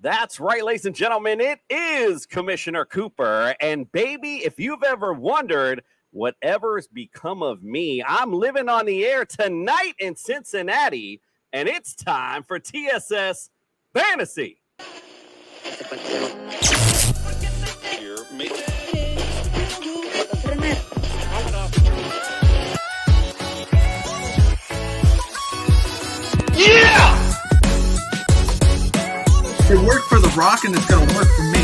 That's right, ladies and gentlemen, it is Commissioner Cooper. And baby, if you've ever wondered whatever's become of me, I'm living on the air tonight in Cincinnati, and it's time for TSS Fantasy. Yeah! It worked for The Rock, and it's going to work for me.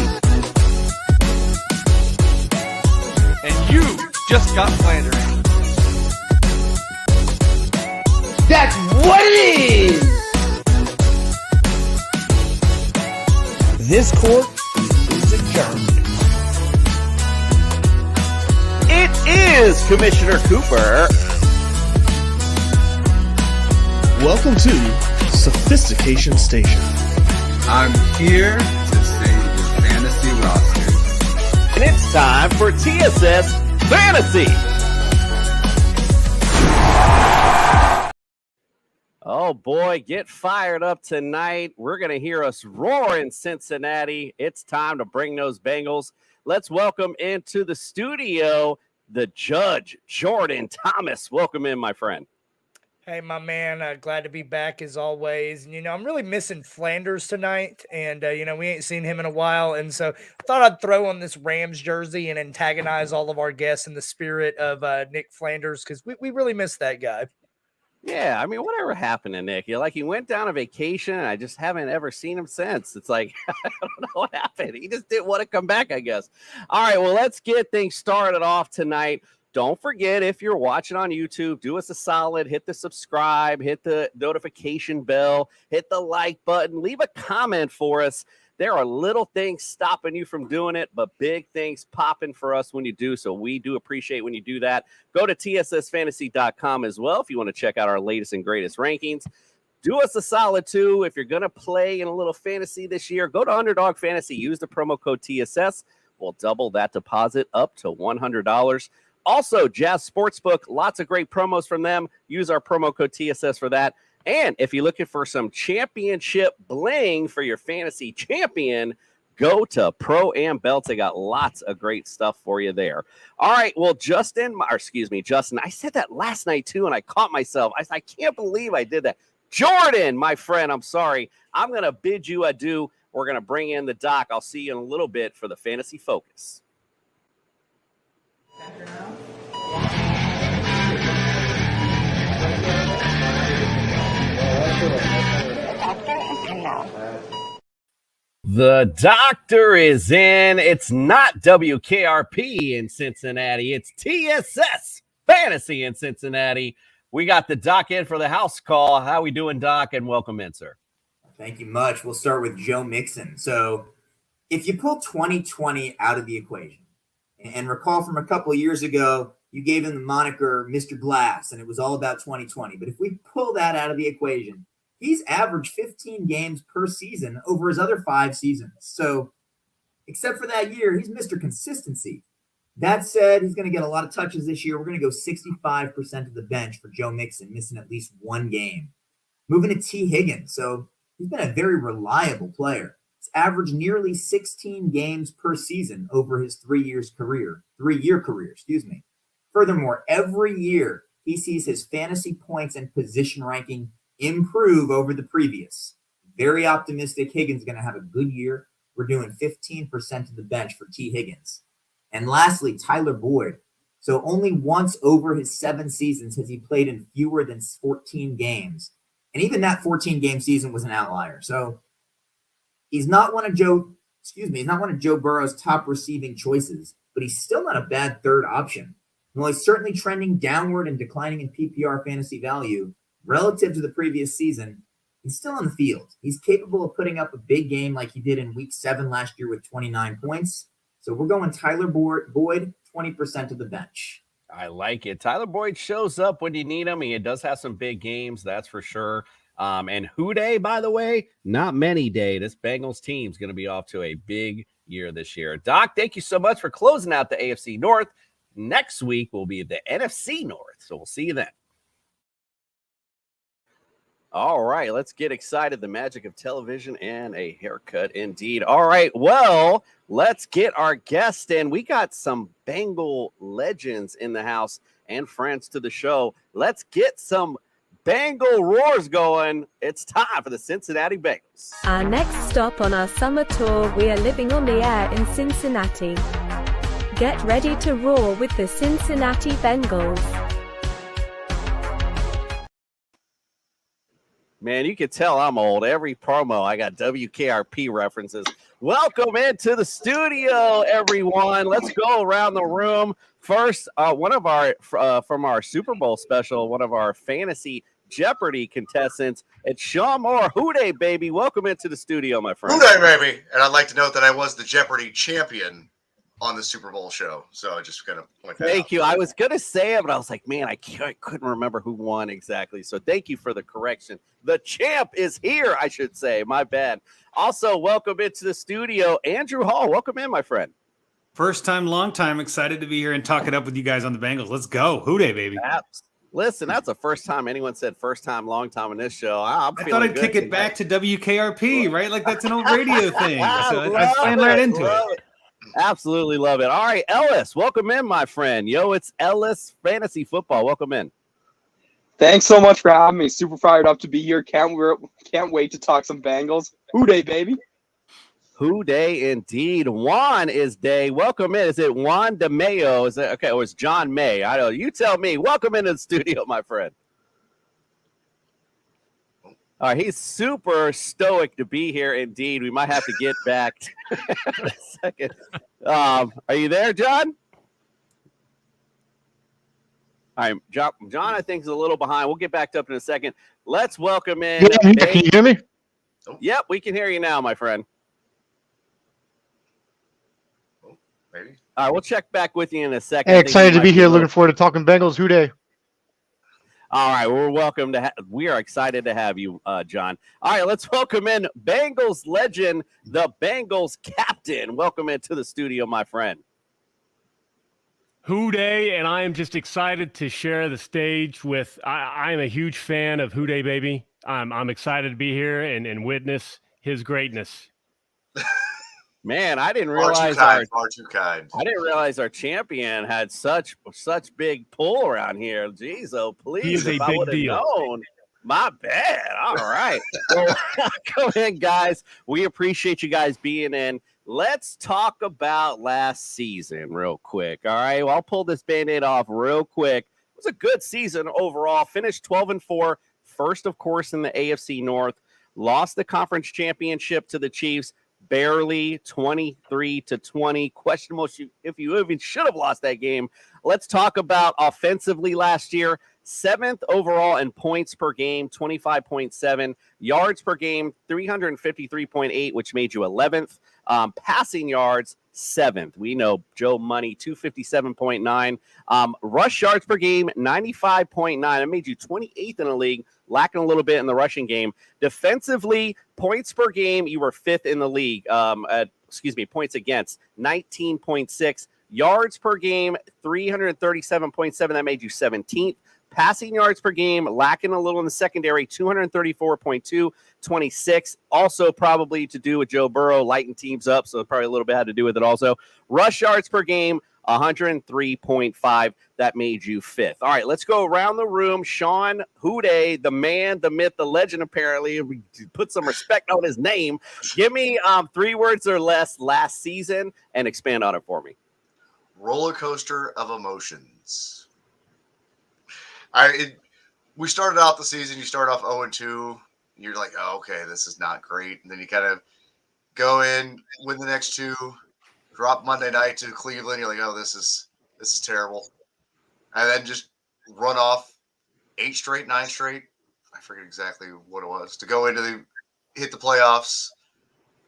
And you just got slandered. That's what it is! This court is adjourned. It is Commissioner Cooper. Welcome to Sophistication Station. I'm here to save your fantasy roster. And it's time for TSS Fantasy. Oh boy, get fired up tonight. We're going to hear us roar in Cincinnati. It's time to bring those Bengals. Let's welcome into the studio the judge, Jordan Thomas. Welcome in, my friend. Hey, my man, glad to be back as always. And, I'm really missing Flanders tonight. And, we ain't seen him in a while. And so I thought I'd throw on this Rams jersey and antagonize all of our guests in the spirit of Nick Flanders because we really miss that guy. Yeah, I mean, whatever happened to Nick? He went down on vacation, and I just haven't ever seen him since. It's like, I don't know what happened. He just didn't want to come back, I guess. All right, well, let's get things started off tonight. Don't forget, if you're watching on YouTube, do us a solid, hit the subscribe, hit the notification bell, hit the like button, leave a comment for us. There are little things stopping you from doing it, but big things popping for us when you do. So we do appreciate when you do that. Go to tssfantasy.com as well if you want to check out our latest and greatest rankings. Do us a solid, too. If you're going to play in a little fantasy this year, go to Underdog Fantasy. Use the promo code TSS. We'll double that deposit up to $100. Also, Jazz Sportsbook, lots of great promos from them. Use our promo code TSS for that. And if you're looking for some championship bling for your fantasy champion, go to Pro Am Belts. They got lots of great stuff for you there. All right, well, Justin, I said that last night too, and I caught myself. I can't believe I did that. Jordan, my friend, I'm sorry. I'm going to bid you adieu. We're going to bring in the doc. I'll see you in a little bit for the Fantasy Focus. The doctor is in. It's not WKRP in Cincinnati. It's TSS Fantasy in Cincinnati. We got the doc in for the house call. How we doing, Doc? And welcome in, sir. Thank you much. We'll start with Joe Mixon. So if you pull 2020 out of the equation, and recall from a couple of years ago, you gave him the moniker Mr. Glass, and it was all about 2020. But if we pull that out of the equation, he's averaged 15 games per season over his other 5 seasons. So except for that year, he's Mr. Consistency. That said, he's going to get a lot of touches this year. We're going to go 65% of the bench for Joe Mixon, missing at least 1 game. Moving to T. Higgins. So he's been a very reliable player. He's averaged nearly 16 games per season over his 3-year career. Furthermore, every year he sees his fantasy points and position ranking improve over the previous. Very optimistic. Higgins is going to have a good year. We're doing 15% of the bench for T. Higgins. And lastly, Tyler Boyd. So only once over his 7 seasons has he played in fewer than 14 games. And even that 14-game season was an outlier. So he's not one of Joe Burrow's top receiving choices, but he's still not a bad third option. While he's certainly trending downward and declining in PPR fantasy value relative to the previous season, he's still on the field. He's capable of putting up a big game like he did in week 7 last year with 29 points. So we're going Tyler Boyd, 20% of the bench. I like it. Tyler Boyd shows up when you need him. He does have some big games, that's for sure. And who day, by the way, not many day. This Bengals team's going to be off to a big year this year. Doc, thank you so much for closing out the AFC North. Next week will be the NFC North, so we'll see you then. All right, let's get excited. The magic of television and a haircut indeed. All right, well, let's get our guest in. We got some Bengal legends in the house and friends to the show. Let's get some Bengal roars going. It's time for the Cincinnati Bengals. Our next stop on our summer tour, we are living on the air in Cincinnati. Get ready to roar with the Cincinnati Bengals. Man, you can tell I'm old. Every promo, I got WKRP references. Welcome into the studio, everyone. Let's go around the room. First, one of our from our Super Bowl special, one of our fantasy Jeopardy contestants. It's Sean Moore. Hooday, baby. Welcome into the studio, my friend. Hooday, baby. And I'd like to note that I was the Jeopardy champion on the Super Bowl show. So I just kind of point that out. Thank you. I was going to say it, but I was like, man, I couldn't remember who won exactly. So thank you for the correction. The champ is here, I should say. My bad. Also, welcome into the studio, Andrew Hall. Welcome in, my friend. First time, long time. Excited to be here and talk it up with you guys on the Bengals. Let's go. Hooday, baby. Listen, that's the first time anyone said first time, long time on this show. I thought I'd kick it back to WKRP, right? Like that's an old radio thing. So I playing right into it. Absolutely love it. All right, Ellis, welcome in, my friend. Yo, it's Ellis Fantasy Football. Welcome in. Thanks so much for having me. Super fired up to be here. Can't wait to talk some Bengals. Hooday, baby. Hooday indeed. Juan is day. Welcome in. Is it Juan DeMayo? Is it okay? Or it's John May? I don't know. You tell me. Welcome into the studio, my friend. All right, he's super stoic to be here. Indeed, we might have to get back in a second. Are you there, John? All right, John, I think is a little behind. We'll get backed up in a second. Let's welcome in. Yeah, can you hear me? Yep, we can hear you now, my friend. Maybe. All right, we'll check back with you in a second. Hey, excited to be here. Looking forward to talking Bengals. Hooday. All right, we're welcome to. We are excited to have you, John. All right, let's welcome in Bengals legend, the Bengals captain. Welcome into the studio, my friend. Hooday, and I am just excited to share the stage with. I am a huge fan of Hooday, baby. I'm excited to be here and witness his greatness. Man, I didn't realize far too kind. I didn't realize our champion had such big pull around here. Jeez, oh please! He is a big deal. Known, my bad. All right, well, go ahead, guys. We appreciate you guys being in. Let's talk about last season real quick. All right, well, I'll pull this Band-Aid off real quick. It was a good season overall. Finished 12-4, first, of course, in the AFC North. Lost the conference championship to the Chiefs. Barely 23-20. Questionable if you even should have lost that game. Let's talk about offensively last year. 7th overall in points per game, 25.7. Yards per game, 353.8, which made you 11th. Passing yards, 7th. We know Joe Money, 257.9. Rush yards per game, 95.9. That made you 28th in the league, lacking a little bit in the rushing game. Defensively, points per game, you were 5th in the league. Points against, 19.6. Yards per game, 337.7. That made you 17th. Passing yards per game, lacking a little in the secondary, 234.2, 26. Also probably to do with Joe Burrow lighting teams up, so probably a little bit had to do with it also. Rush yards per game, 103.5. That made you 5th. All right, let's go around the room. Sean Hooday, the man, the myth, the legend, apparently. We put some respect on his name. Give me 3 words or less last season and expand on it for me. Roller coaster of emotions. We started out the season, you start off 0-2. You're like, oh, okay, this is not great. And then you kind of go in, win the next 2, drop Monday night to Cleveland. You're like, oh, this is terrible. And then just run off 8 straight, 9 straight. I forget exactly what it was. To go into hit the playoffs,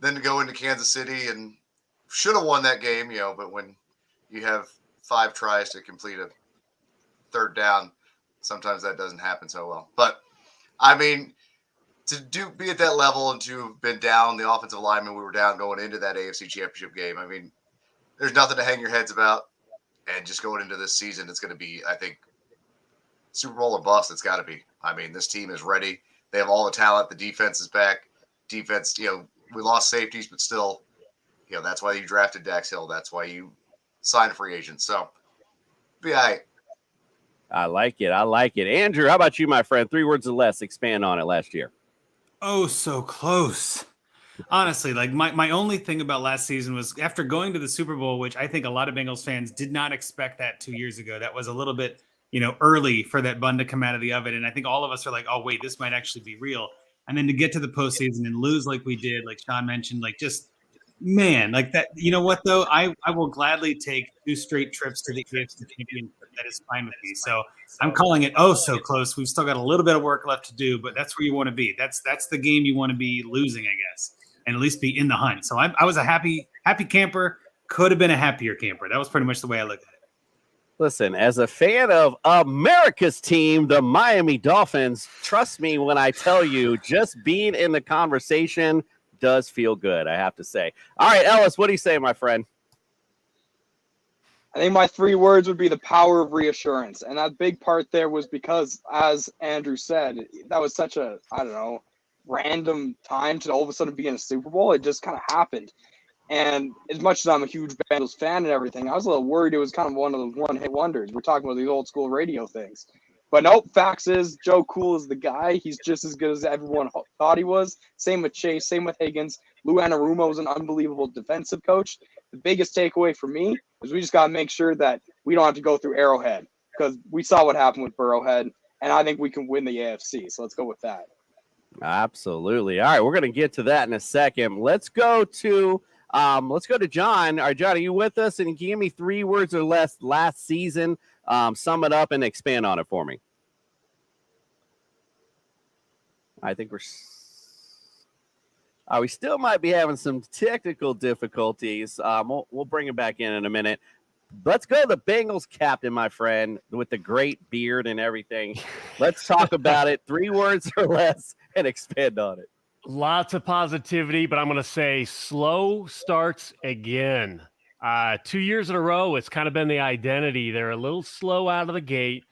then to go into Kansas City and should have won that game, but when you have 5 tries to complete a 3rd down, sometimes that doesn't happen so well. But, I mean, to be at that level and to have been down, the offensive lineman, we were down going into that AFC Championship game. I mean, there's nothing to hang your heads about. And just going into this season, it's going to be, I think, Super Bowl or bust. It's got to be. I mean, this team is ready. They have all the talent. The defense is back. Defense, we lost safeties, but still, that's why you drafted Dax Hill. That's why you signed a free agent. So, be all right. I like it. Andrew, how about you, my friend? 3 words or less. Expand on it last year. Oh, so close. Honestly, like my only thing about last season was after going to the Super Bowl, which I think a lot of Bengals fans did not expect that 2 years ago. That was a little bit, early for that bun to come out of the oven. And I think all of us are like, oh, wait, this might actually be real. And then to get to the postseason and lose like we did, like Sean mentioned, like just, man, like that. You know what, though? I will gladly take 2 straight trips to the AFC Championship. That is fine with me. So I'm calling it so close. We've still got a little bit of work left to do, but that's where you want to be. That's the game you want to be losing, I guess, and at least be in the hunt. So I was a happy camper. Could have been a happier camper. That was pretty much the way I looked at it. Listen, as a fan of America's team, the Miami Dolphins, trust me when I tell you, just being in the conversation does feel good, I have to say. All right, Ellis, what do you say, my friend? I think my 3 words would be the power of reassurance. And that big part there was because, as Andrew said, that was such a, random time to all of a sudden be in a Super Bowl. It just kind of happened. And as much as I'm a huge Bengals fan and everything, I was a little worried it was kind of one of those one-hit wonders. We're talking about these old school radio things. But nope, facts is Joe Cool is the guy. He's just as good as everyone thought he was. Same with Chase, same with Higgins. Lou Anarumo is an unbelievable defensive coach. The biggest takeaway for me is we just got to make sure that we don't have to go through Arrowhead because we saw what happened with Burrowhead, and I think we can win the AFC. So let's go with that. Absolutely. All right, we're going to get to that in a second. Let's go to John. All right, John, are you with us? And can you give me 3 words or less last season? Sum it up and expand on it for me. I think we still might be having some technical difficulties. We'll bring it back in a minute. Let's go to the Bengals captain, my friend, with the great beard and everything. Let's talk about it. 3 words or less and expand on it. Lots of positivity, but I'm going to say slow starts again. 2 years in a row, it's kind of been the identity. They're a little slow out of the gate.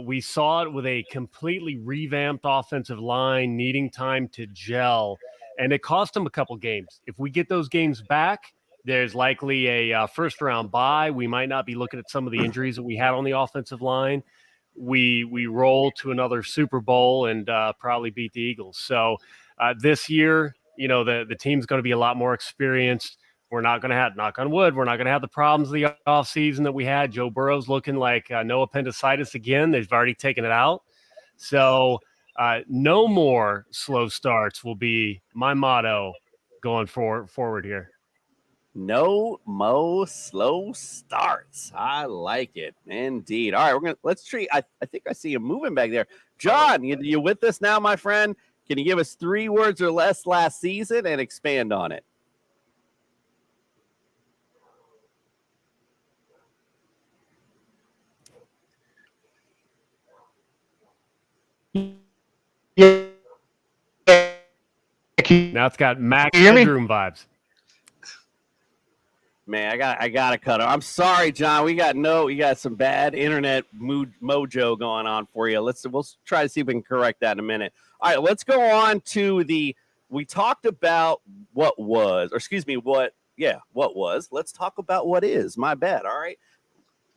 We saw it with a completely revamped offensive line needing time to gel, and it cost them a couple games. If we get those games back, there's likely a first-round bye. We might not be looking at some of the injuries that we had on the offensive line. We roll to another Super Bowl and probably beat the Eagles. So this year, the team's going to be a lot more experienced. We're not going to have, knock on wood, we're not going to have the problems of the offseason that we had. Joe Burrow's looking like no appendicitis again. They've already taken it out. So no more slow starts will be my motto going forward here. No mo slow starts. I like it. Indeed. All right, let's treat. I think I see you moving back there. John, you with us now, my friend? Can you give us 3 words or less last season and expand on it? Now it's got Max bedroom vibes. Man, I gotta cut it. I'm sorry, John. We got some bad internet mojo going on for you. We'll try to see if we can correct that in a minute. All right, let's go on to we talked about what was. Let's talk about what is. My bad. All right.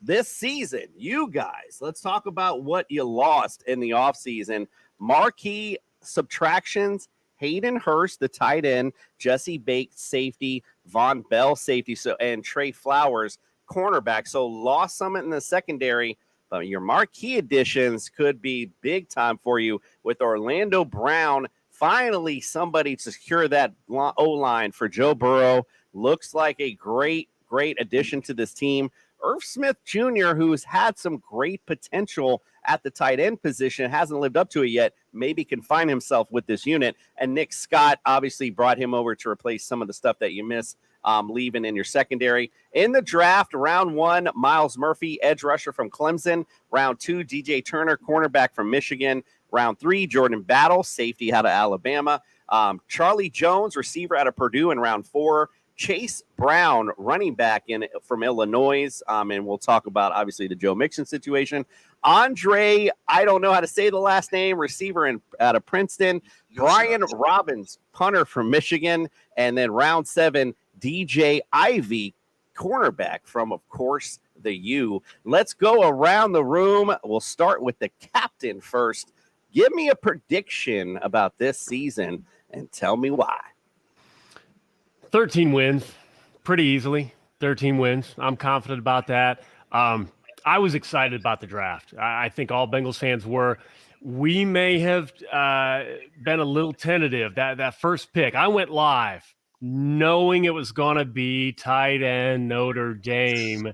This season, you guys, let's talk about what you lost in the offseason. Marquee subtractions. Hayden Hurst, the tight end, Jesse Bates, safety, Von Bell, safety, and Trey Flowers, cornerback. So lost some in the secondary, but your marquee additions could be big time for you with Orlando Brown. Finally, somebody to secure that O-line for Joe Burrow. Looks like a great addition to this team. Irv Smith Jr., who's had some great potential at the tight end position, hasn't lived up to it yet, maybe can find himself with this unit. And Nick Scott obviously brought him over to replace some of the stuff that you missed leaving in your secondary. In the draft, round 1, Miles Murphy, edge rusher from Clemson. Round 2, DJ Turner, cornerback from Michigan. Round 3, Jordan Battle, safety out of Alabama. Charlie Jones, receiver out of Purdue in round 4. Chase Brown, running back from Illinois, and we'll talk about, obviously, the Joe Mixon situation. Andre, I don't know how to say the last name, receiver out of Princeton. Brian Robbins, punter from Michigan. And then round 7, DJ Ivy, cornerback from, of course, the U. Let's go around the room. We'll start with the captain first. Give me a prediction about this season and tell me why. 13 wins, pretty easily. 13 wins. I'm confident about that. I was excited about the draft. I think all Bengals fans were. We may have been a little tentative. That first pick, I went live knowing it was going to be tight end Notre Dame.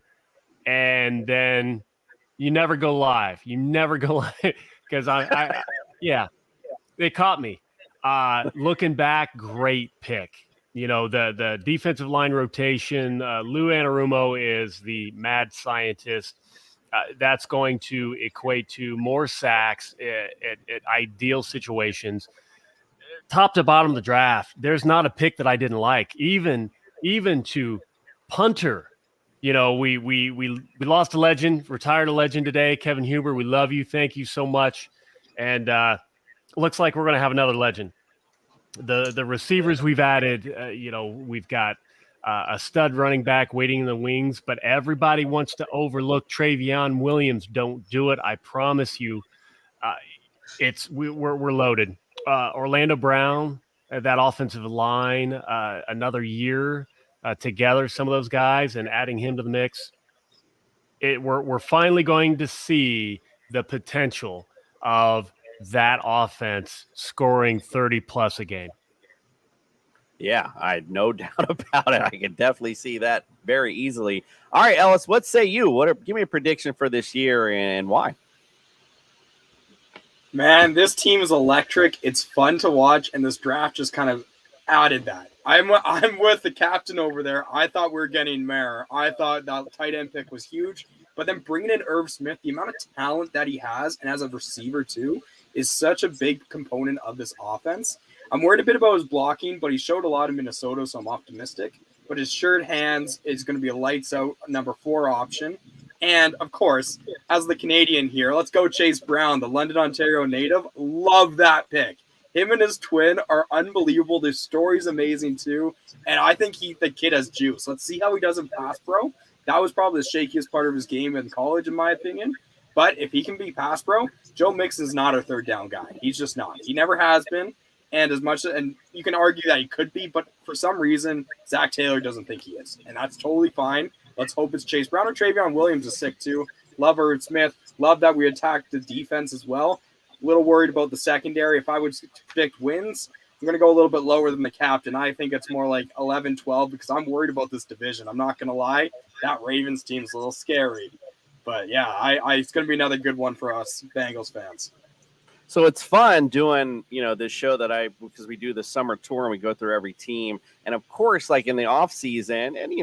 And then you never go live. You never go live because yeah, they caught me. Looking back, great pick. You know, the defensive line rotation, Lou Anarumo is the mad scientist. That's going to equate to more sacks at ideal situations. Top to bottom of the draft, there's not a pick that I didn't like. Even to punter, you know, we lost a legend, retired a legend today, Kevin Huber. We love you. Thank you so much. And looks like we're going to have another legend. The receivers we've added, you know, we've got a stud running back waiting in the wings, but everybody wants to overlook Travion Williams. Don't do it. I promise you. We're loaded. Orlando Brown, that offensive line, another year together, some of those guys, and adding him to the mix. We're finally going to see the potential of that offense scoring 30+ a game. Yeah, I no doubt about it. I can definitely see that very easily. All right, Ellis, what say you? Give me a prediction for this year and why? Man, this team is electric. It's fun to watch, and this draft just kind of added that. I'm with the captain over there. I thought we were getting Mayer. I thought that tight end pick was huge, but then bringing in Irv Smith, the amount of talent that he has, and as a receiver too, is such a big component of this offense. I'm worried a bit about his blocking, but he showed a lot in Minnesota, so I'm optimistic. But his sure hands is going to be a lights out number 4 option. And, of course, as the Canadian here, let's go Chase Brown, the London, Ontario native. Love that pick. Him and his twin are unbelievable. Their story's amazing, too. And I think the kid has juice. Let's see how he does in pass pro. That was probably the shakiest part of his game in college, in my opinion. But if he can be pass pro, Joe Mixon's not a third down guy. He's just not. He never has been. And you can argue that he could be, but for some reason, Zach Taylor doesn't think he is. And that's totally fine. Let's hope it's Chase Brown or Travion Williams is sick too. Love Irv Smith. Love that we attacked the defense as well. A little worried about the secondary. If I would predict wins, I'm going to go a little bit lower than the captain. I think it's more like 11-12 because I'm worried about this division. I'm not going to lie. That Ravens team is a little scary. But yeah, it's going to be another good one for us Bengals fans. So it's fun doing, this show because we do the summer tour and we go through every team. And of course, like in the off season and,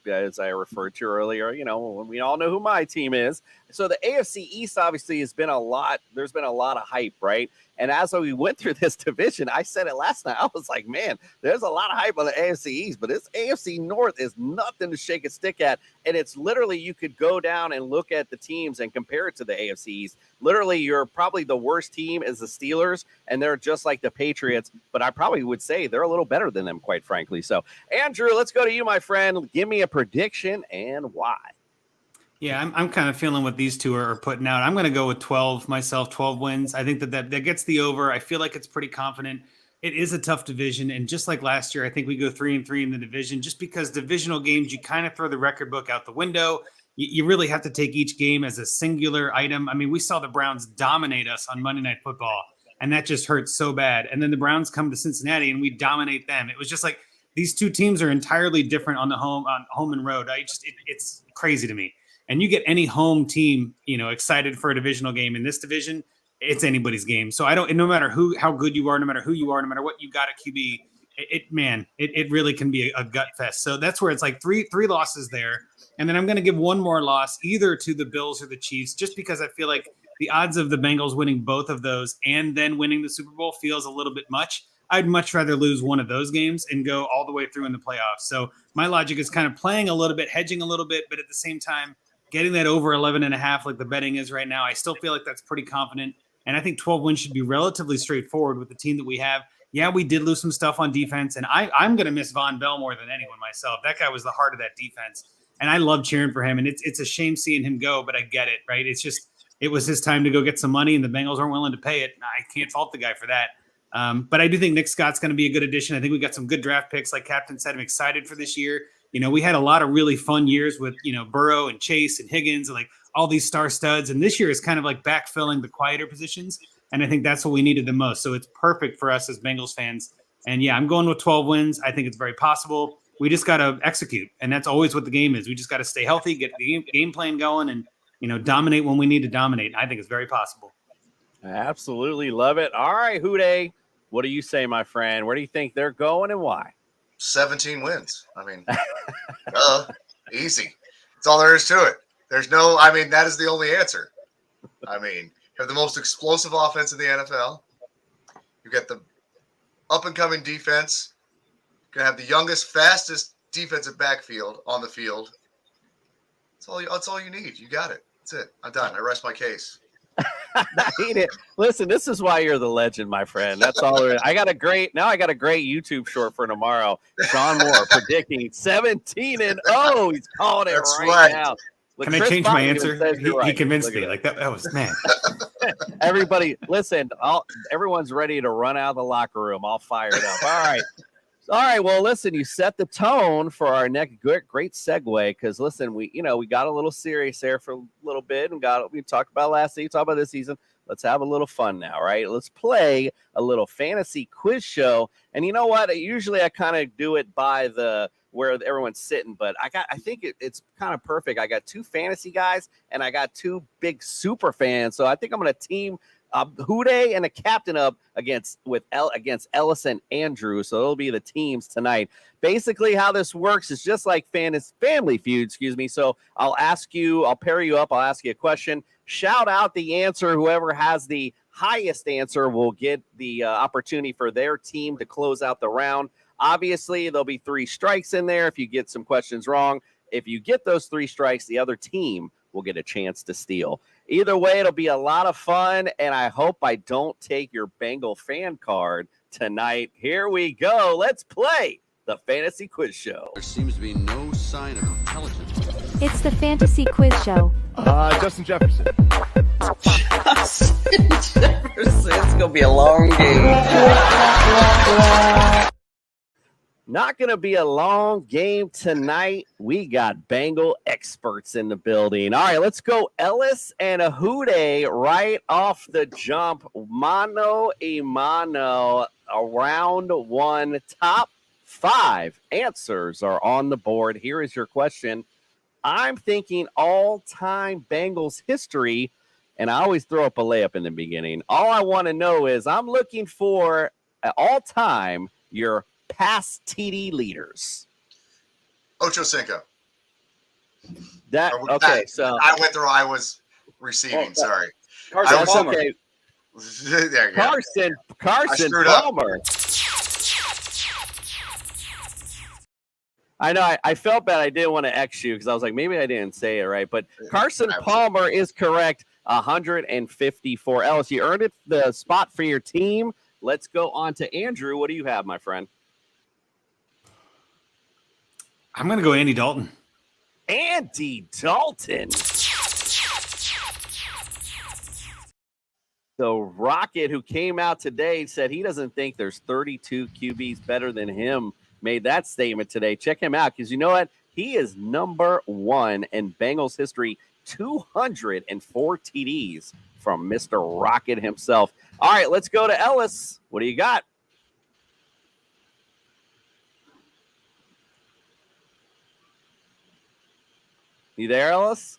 as I referred to earlier, we all know who my team is. So the AFC East obviously there's been a lot of hype, right? And as we went through this division, I said it last night. I was like, man, there's a lot of hype on the AFC East, but this AFC North is nothing to shake a stick at. And it's literally, you could go down and look at the teams and compare it to the AFC East. Literally, you're probably the worst team is the Steelers, and they're just like the Patriots. But I probably would say they're a little better than them, quite frankly. So, Andrew, let's go to you, my friend. Give me a prediction and why. Yeah, I'm kind of feeling what these two are putting out. I'm going to go with 12 myself, 12 wins. I think that gets the over. I feel like it's pretty confident. It is a tough division. And just like last year, I think we go 3-3 in the division just because divisional games, you kind of throw the record book out the window. You really have to take each game as a singular item. I mean, we saw the Browns dominate us on Monday Night Football, and that just hurts so bad. And then the Browns come to Cincinnati and we dominate them. It was just like these two teams are entirely different on home and road. It's crazy to me. And you get any home team, excited for a divisional game in this division, it's anybody's game. So no matter how good you are, no matter who you are, no matter what you got at QB, it really can be a gut fest. So that's where it's like three losses there. And then I'm going to give one more loss either to the Bills or the Chiefs, just because I feel like the odds of the Bengals winning both of those and then winning the Super Bowl feels a little bit much. I'd much rather lose one of those games and go all the way through in the playoffs. So my logic is kind of playing a little bit, hedging a little bit, but at the same time, getting that over 11.5 like the betting is right now. I still feel like that's pretty confident. And I think 12 wins should be relatively straightforward with the team that we have. Yeah, we did lose some stuff on defense, and I'm going to miss Von Bell more than anyone myself. That guy was the heart of that defense, and I love cheering for him, and it's a shame seeing him go, but I get it, right? It's just it was his time to go get some money, and the Bengals aren't willing to pay it. I can't fault the guy for that. But I do think Nick Scott's going to be a good addition. I think we got some good draft picks. Like Captain said, I'm excited for this year. You know, we had a lot of really fun years with, you know, Burrow and Chase and Higgins and like all these star studs. And this year is kind of like backfilling the quieter positions. And I think that's what we needed the most. So it's perfect for us as Bengals fans. And yeah, I'm going with 12 wins. I think it's very possible. We just got to execute. And that's always what the game is. We just got to stay healthy, get the game plan going, and, you know, dominate when we need to dominate. I think it's very possible. I absolutely love it. All right, Houday, what do you say, my friend? Where do you think they're going and why? 17 wins. I mean, easy. That's all there is to it. There's no, I mean, that is the only answer. I mean, you have the most explosive offense in the NFL. You get the up-and-coming defense. You're going to have the youngest, fastest defensive backfield on the field. That's all you need. You got it. That's it. I'm done. I rest my case. I hate it. Listen, this is why you're the legend, my friend. That's all there is. I got a great YouTube short for tomorrow. Sean Moore predicting 17-0. He's calling it right now. Look, can I change my answer? He convinced me. Like that was, man. Everybody, listen. Everyone's ready to run out of the locker room. All fired up. All right. Well, listen. You set the tone for our next great segue. Because listen, we got a little serious there for a little bit, and we talked about last season, talked about this season. Let's have a little fun now, right? Let's play a little fantasy quiz show. And you know what? Usually I kind of do it by where everyone's sitting, but I think it's kind of perfect. I got two fantasy guys and I got two big super fans. So I think I'm going to team Houday and the captain up against Ellis and Andrew. So it'll be the teams tonight. Basically how this works is just like Family Feud, So I'll pair you up. I'll ask you a question. Shout out the answer. Whoever has the highest answer will get the opportunity for their team to close out the round. Obviously, there'll be 3 strikes in there if you get some questions wrong. If you get those 3 strikes, the other team will get a chance to steal. Either way, it'll be a lot of fun, and I hope I don't take your Bengal fan card tonight. Here we go. Let's play the Fantasy Quiz Show. There seems to be no sign of intelligence. It's the Fantasy Quiz Show. Justin Jefferson. Justin Jefferson. It's gonna be a long game. Not going to be a long game tonight. We got Bengal experts in the building. All right, let's go Ellis and Houday right off the jump. Mano a mano, round 1. Top 5 answers are on the board. Here is your question. I'm thinking all-time Bengals history, and I always throw up a layup in the beginning. All I want to know is I'm looking for all-time your past TD leaders. Ocho Cinco. So I went through. I was receiving. Sorry, Carson Palmer. Okay. There you go. Carson Palmer. I know. I felt bad. I didn't want to X you because I was like, maybe I didn't say it right. But Carson Palmer is correct. 154. Ellis, you earned the spot for your team. Let's go on to Andrew. What do you have, my friend? I'm going to go Andy Dalton. Andy Dalton. The Rocket, who came out today, said he doesn't think there's 32 QBs better than him, made that statement today. Check him out because you know what? He is number 1 in Bengals history, 204 TDs from Mr. Rocket himself. All right, let's go to Ellis. What do you got? You there, Ellis?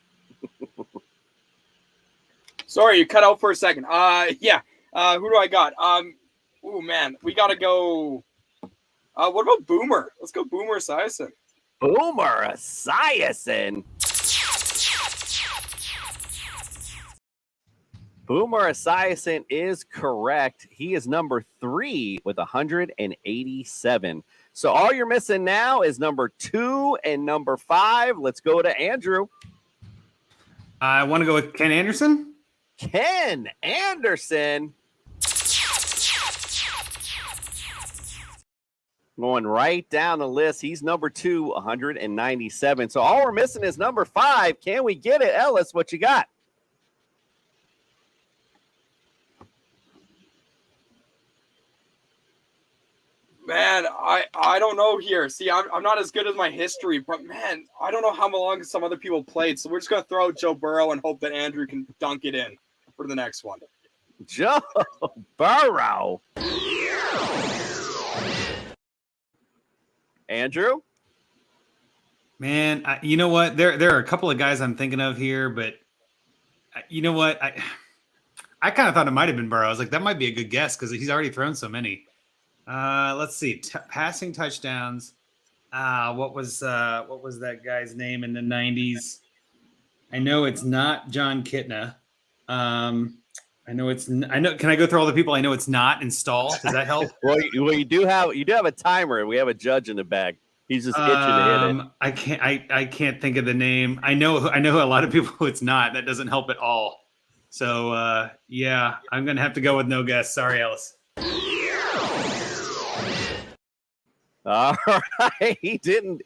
Sorry, you cut out for a second. Yeah. Who do I got? Oh man, we gotta go. What about Boomer? Let's go Boomer Esiason. Boomer Esiason. Boomer Esiason is correct. He is number 3 with 187. So all you're missing now is number 2 and number 5. Let's go to Andrew. I want to go with Ken Anderson. Ken Anderson. Going right down the list. He's number 2, 197. So all we're missing is number 5. Can we get it? Ellis, what you got? Man, I don't know here. See, I'm not as good as my history, but man, I don't know how long some other people played. So we're just going to throw out Joe Burrow and hope that Andrew can dunk it in for the next one. Joe Burrow. Andrew? Man, you know what? There are a couple of guys I'm thinking of here, but you know what? I kind of thought it might have been Burrow. I was like, that might be a good guess because he's already thrown so many. Let's see. Passing touchdowns. What was that guy's name in the 90s? I know it's not John Kitna. I know. Can I go through all the people? I know it's not install. Does that help? Well, you do have a timer, and we have a judge in the bag. He's just itching to hit it. I can't think of the name. I know a lot of people it's not. That doesn't help at all. So yeah, I'm gonna have to go with no guess. Sorry, Ellis. All right, he didn't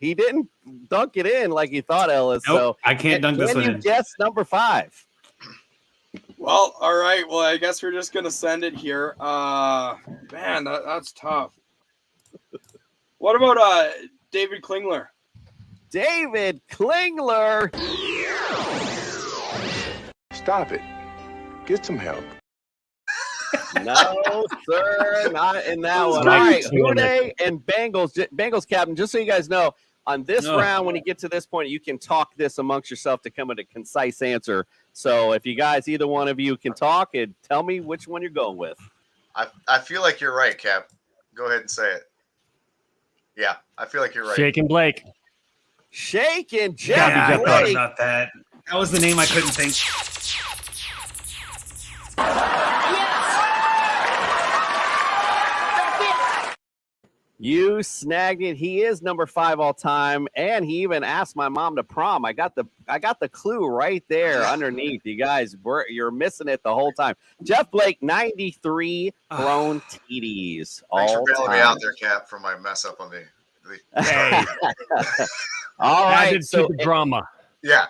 dunk it in like he thought, Ellis. Nope, So I can't dunk this one in. Guess number 5. Well, all right. Well, I guess we're just gonna send it here. Man, that's tough. What about David Klingler? David Klingler. Stop it. Get some help. No, sir, not in that one. All right, Houday and Bengals captain, just so you guys know, on this round, when you get to this point, you can talk this amongst yourself to come with a concise answer. So if you guys, either one of you can talk and tell me which one you're going with. I feel like you're right, Cap. Go ahead and say it. Yeah, I feel like you're right. Shake and Blake. Shake and Yeah, Blake. I thought about that. That was the name I couldn't think. You snagged it. He is number 5 all time, and he even asked my mom to prom. I got the clue right there underneath. You guys, you're missing it the whole time. Jeff Blake, 93 thrown TDs. Thanks for all bailing me time. out there, Cap, for my mess up on the Hey. All right, Added to the drama. Yeah.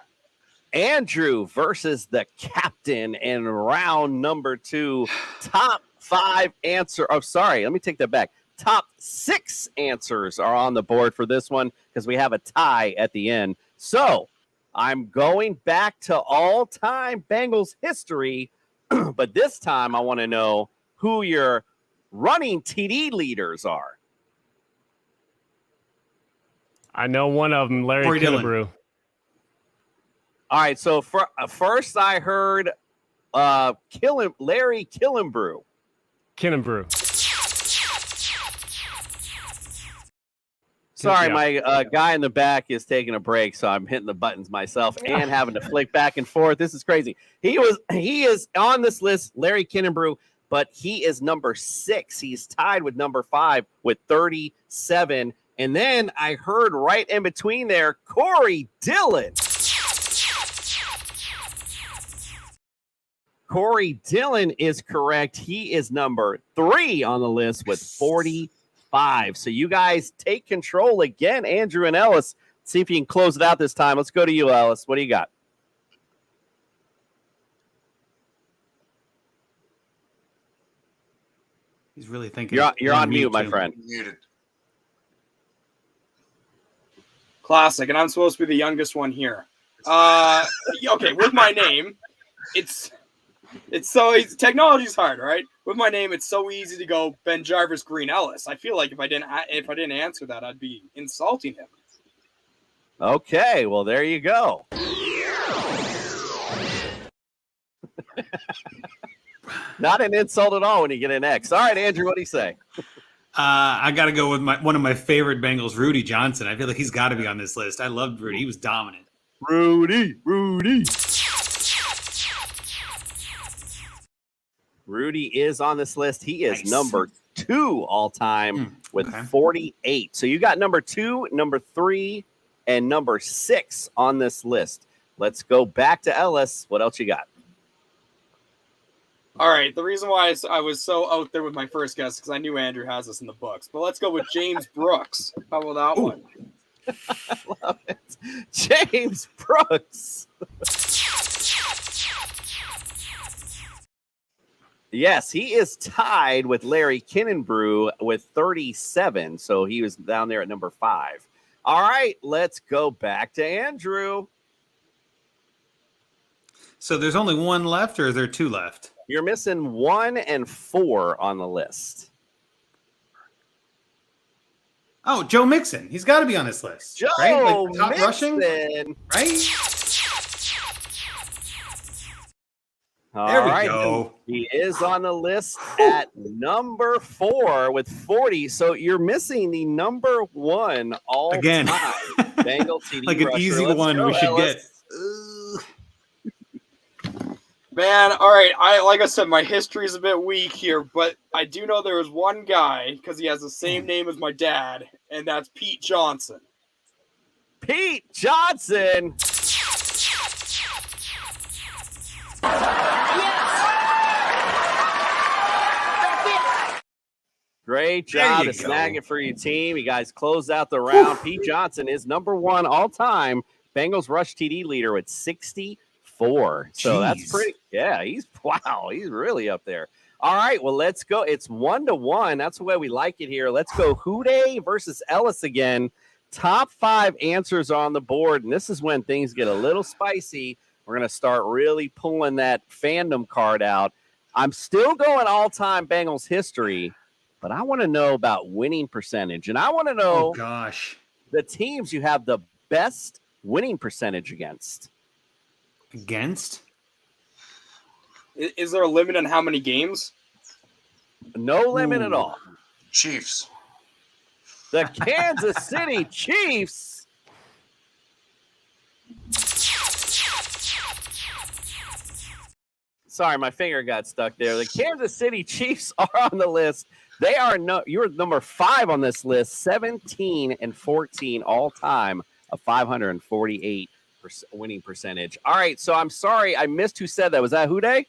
Andrew versus the captain in round number 2. Top 5 answer. Oh, sorry. Let me take that back. Top 6 answers are on the board for this one because we have a tie at the end. So I'm going back to all-time Bengals history, but this time I want to know who your running TD leaders are. I know one of them, Larry Killebrew. All right, so first I heard Larry Killebrew. Sorry, my guy in the back is taking a break, so I'm hitting the buttons myself and having to flick back and forth. This is crazy. He is on this list, Larry Killebrew, but he is number 6. He's tied with number 5 with 37. And then I heard right in between there, Corey Dillon. Corey Dillon is correct. He is number 3 on the list with 45. So you guys take control again, Andrew and Ellis. See if you can close it out this time. Let's go to you, Ellis. What do you got? He's really thinking. You're on mute, my friend. Muted. Classic, and I'm supposed to be the youngest one here. Okay, with my name, it's technology's hard, right? With my name, it's so easy to go Ben Jarvis Green Ellis. I feel like if I didn't answer that, I'd be insulting him. Okay, well there you go. Not an insult at all when you get an X. All right, Andrew, what do you say? I got to go with one of my favorite Bengals, Rudy Johnson. I feel like he's got to be on this list. I loved Rudy. He was dominant. Rudy. Rudy is on this list. He is number 2 all time with 48. So you got number 2, number 3, and number 6 on this list. Let's go back to Ellis. What else you got? All right. The reason why I was so out there with my first guess because I knew Andrew has this in the books. But let's go with James Brooks. How about that one? I love it. James Brooks. Yes, he is tied with Larry Kinnenbrew with 37. So he was down there at number 5. All right, let's go back to Andrew. So there's only one left, or is there 2 left? You're missing 1 and 4 on the list. Oh, Joe Mixon. He's got to be on this list. Joe right? Like top Mixon. rushing, right? There we go. He is on the list at number 4 with 40. So you're missing the number 1 all Again. time. Bengal TD Like an rusher. easy Let's one go, we should Ellis. Man, all right. Like I said, my history is a bit weak here, but I do know there was one guy because he has the same name as my dad, and that's Pete Johnson. Pete Johnson. Great job to snag it for your team. You guys closed out the round. Pete Johnson is number 1 all time. Bengals rush TD leader with 64. So that's pretty. Yeah, he's really up there. All right, well, let's go. It's 1-1. That's the way we like it here. Let's go Houday versus Ellis again. Top 5 answers on the board, and this is when things get a little spicy. We're going to start really pulling that fandom card out. I'm still going all-time Bengals history, but I want to know about winning percentage, and I want to know the teams you have the best winning percentage against. Against? Is there a limit on how many games? No limit at all. Chiefs. The Kansas City Chiefs. Sorry, my finger got stuck there. The Kansas City Chiefs are on the list. They are you're number 5 on this list, 17-14 all time, a 548 winning percentage. All right, so I'm sorry I missed who said that. Was that Houday?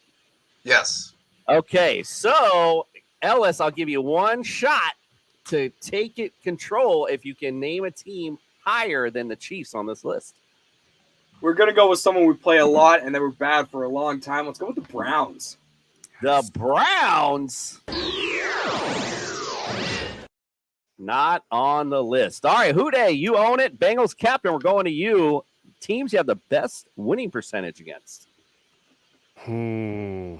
Yes. Okay, so Ellis, I'll give you one shot to take it control if you can name a team higher than the Chiefs on this list. We're going to go with someone we play a lot and they were bad for a long time. Let's go with the Browns. The Browns? Not on the list. All right, Houday, you own it. Bengals captain, we're going to you. Teams you have the best winning percentage against. Why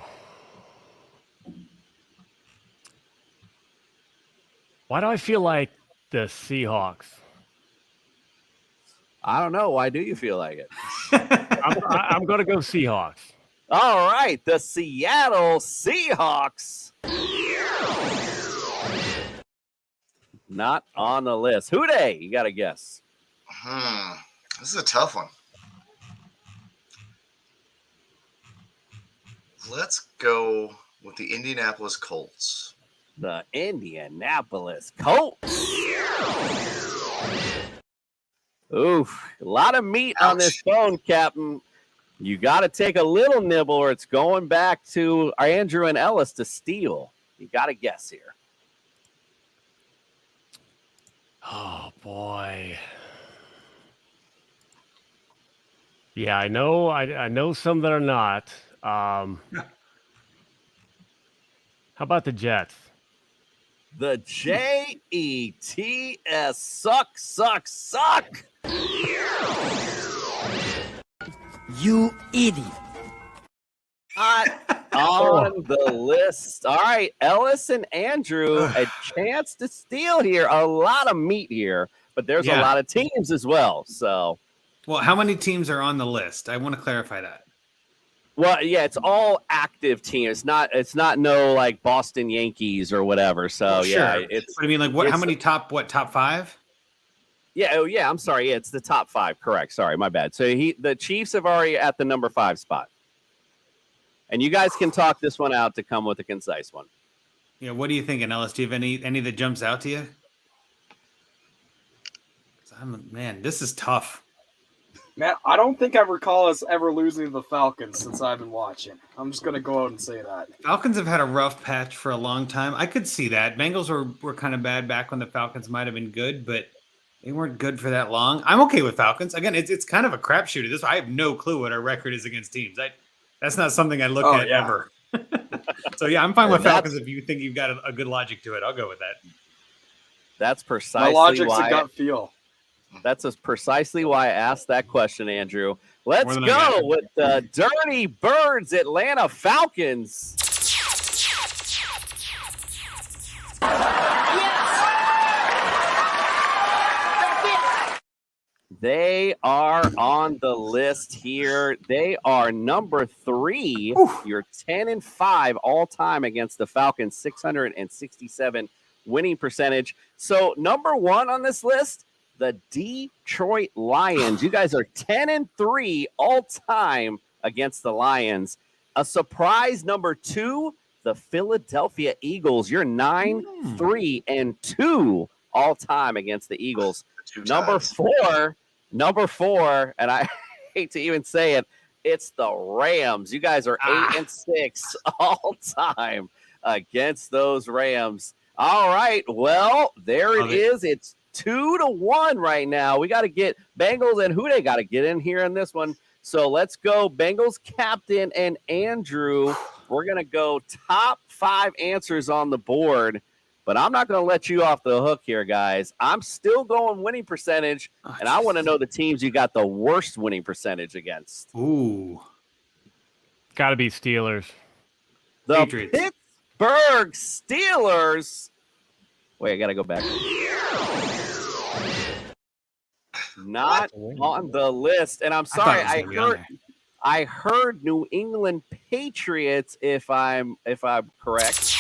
do I feel like the Seahawks? I don't know. Why do you feel like it? I'm going to go Seahawks. All right, the Seattle Seahawks. Not on the list. Houday, you got to guess. This is a tough one. Let's go with the Indianapolis Colts. The Indianapolis Colts. Oof, a lot of meat on this bone, Captain. You got to take a little nibble or it's going back to Andrew and Ellis to steal. You got to guess here. Oh, boy. Yeah, I know some that are not. How about the Jets? The Jets suck. You idiot. Not on the list. All right, Ellis and Andrew, a chance to steal here. A lot of meat here, but there's a lot of teams as well. So, well, how many teams are on the list? I want to clarify that. Well, yeah, it's all active teams. It's not no like Boston Yankees or whatever. So yeah, it's. What I mean, like what? How many top 5? Yeah. Oh, yeah. I'm sorry. Yeah, it's the top 5. Correct. Sorry, my bad. So the Chiefs have already at the number 5 spot. And you guys can talk this one out to come with a concise one. Yeah, what are you thinking, Ellis? Do you have any that jumps out to you? Man, this is tough. Man, I don't think I recall us ever losing to the Falcons since I've been watching. I'm just going to go out and say that. Falcons have had a rough patch for a long time. I could see that. Bengals were kind of bad back when the Falcons might have been good, but they weren't good for that long. I'm okay with Falcons. Again, it's kind of a crapshoot at this. I have no clue what our record is against teams. That's not something I look at ever. So, yeah, I'm fine with Falcons if you think you've got a good logic to it. I'll go with that. That's precisely My logic's a gut feel. That's precisely why I asked that question, Andrew. Let's go with the Dirty Birds Atlanta Falcons. They are on the list here. They are number 3. You're 10-5 all time against the Falcons, 667 winning percentage. So number 1 on this list, the Detroit Lions. You guys are 10-3 all time against the Lions. A surprise number 2, the Philadelphia Eagles. You're 9-3-2 all time against the Eagles. Number 4, and I hate to even say it, it's the Rams. You guys are 8-6 all time against those Rams. All right, well, there it is. It's 2-1 right now. We got to get Bengals and Hude got to get in here in this one. So let's go Bengals captain and Andrew. We're going to go top 5 answers on the board, but I'm not going to let you off the hook here, guys. I'm still going winning percentage, and I want to know the teams you got the worst winning percentage against. Ooh. Got to be Steelers. The Patriots. Pittsburgh Steelers. Wait, I got to go back. Not on the list. And I'm sorry, I heard New England Patriots, if I'm correct.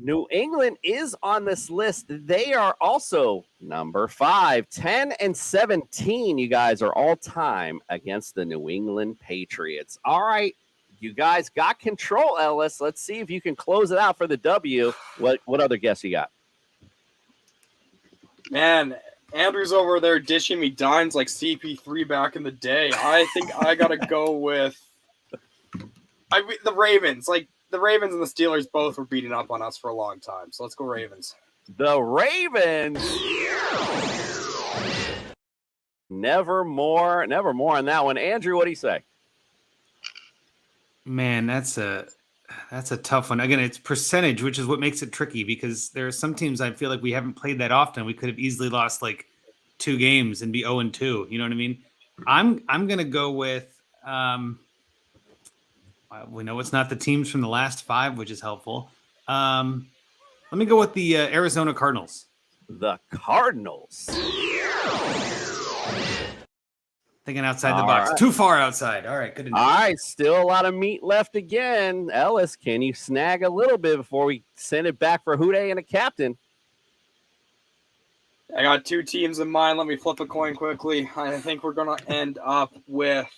New England is on this list. They are also number 5, 10-17. You guys are all time against the New England Patriots. All right, you guys got control, Ellis. Let's see if you can close it out for the W. What other guess you got? Man, Andrew's over there dishing me dimes like CP3 back in the day. I think I got to go with the Ravens. Like, the Ravens and the Steelers both were beating up on us for a long time. So let's go Ravens. The Ravens. Never more on that one. Andrew, what do you say? Man, that's a tough one. Again, it's percentage, which is what makes it tricky because there are some teams I feel like we haven't played that often. We could have easily lost like 2 games and be 0-2. You know what I mean? I'm gonna go with we know it's not the teams from the last 5, which is helpful. Let me go with the Arizona Cardinals. The Cardinals. Thinking outside the box. Right. Too far outside. All right, good enough. All right, still a lot of meat left again. Ellis, can you snag a little bit before we send it back for Hude and a captain? I got 2 teams in mind. Let me flip a coin quickly. I think we're going to end up with...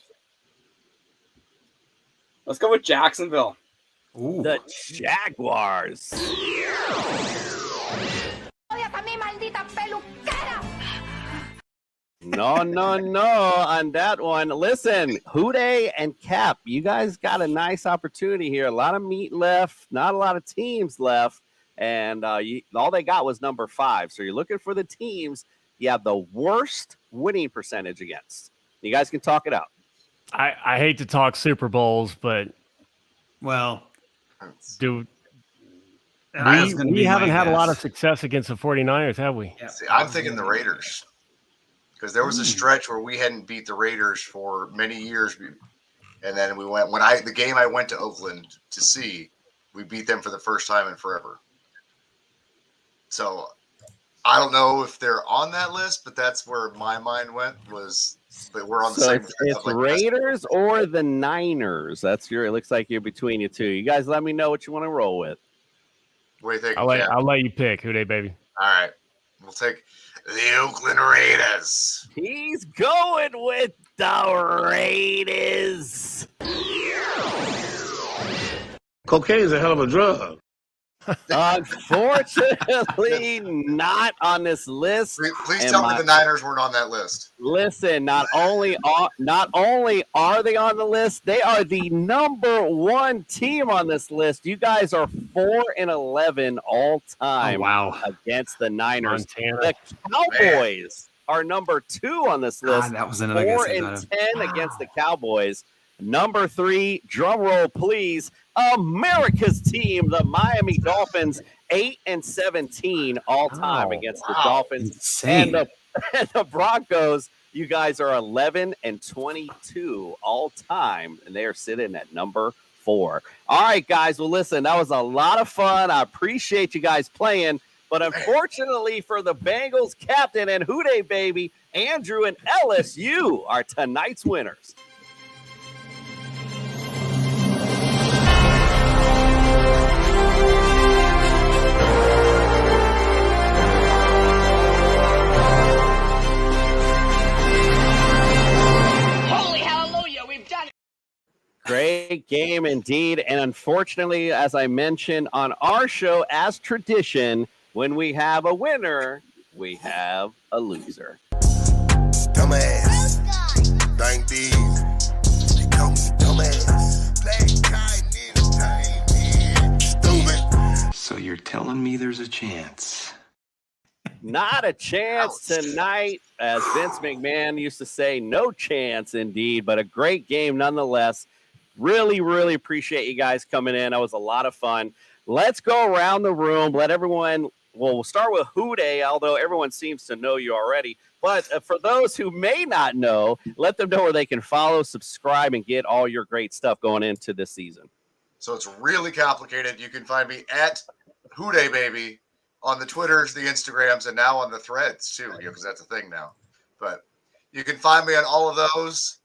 Let's go with Jacksonville. Ooh. The Jaguars. No, on that one. Listen, Hude and Cap, you guys got a nice opportunity here. A lot of meat left, not a lot of teams left, and all they got was number 5. So you're looking for the teams you have the worst winning percentage against. You guys can talk it out. I hate to talk Super Bowls, but well, we haven't had a lot of success against the 49ers, have we? Yeah. See, I'm thinking the Raiders. Because there was a stretch where we hadn't beat the Raiders for many years, and then we went the game I went to Oakland to see, we beat them for the first time in forever. So I don't know if they're on that list, but that's where my mind went was that we're on the same. It's Raiders or the Niners. It looks like you're between you two. You guys, let me know what you want to roll with. What do you think? I'll let you pick, Hude, baby. All right, we'll take. the Oakland Raiders. He's going with the Raiders. Cocaine is a hell of a drug. Unfortunately, not on this list. Please tell me the Niners weren't on that list. Listen, not only are they on the list, they are the number one team on this list. You guys are 4-11 all time. Against the Niners. Montana. The Cowboys are number 2 on this list. That was another guess I thought 4-10 against the Cowboys. Number 3, drum roll, please. America's team, the Miami Dolphins, 8-17 all time against the Dolphins. Insane. And the Broncos, you guys are 11-22 all time, and they are sitting at number 4. All right, guys. Well, listen, that was a lot of fun. I appreciate you guys playing, but unfortunately for the Bengals captain and Houday baby, Andrew and Ellis, you are tonight's winners. Great game indeed. And unfortunately, as I mentioned on our show, as tradition, when we have a winner, we have a loser. Dumbass. Dang these. They call me dumbass. Black Stupid. So you're telling me there's a chance? Not a chance tonight. As Vince McMahon used to say, no chance indeed, but a great game nonetheless. Really, really appreciate you guys coming in. That was a lot of fun. Let's go around the room. Let everyone, we'll start with Houday, although everyone seems to know you already. But for those who may not know, let them know where they can follow, subscribe, and get all your great stuff going into this season. So it's really complicated. You can find me at Houday Baby on the Twitters, the Instagrams, and now on the Threads too, because that's a thing now. But you can find me on all of those.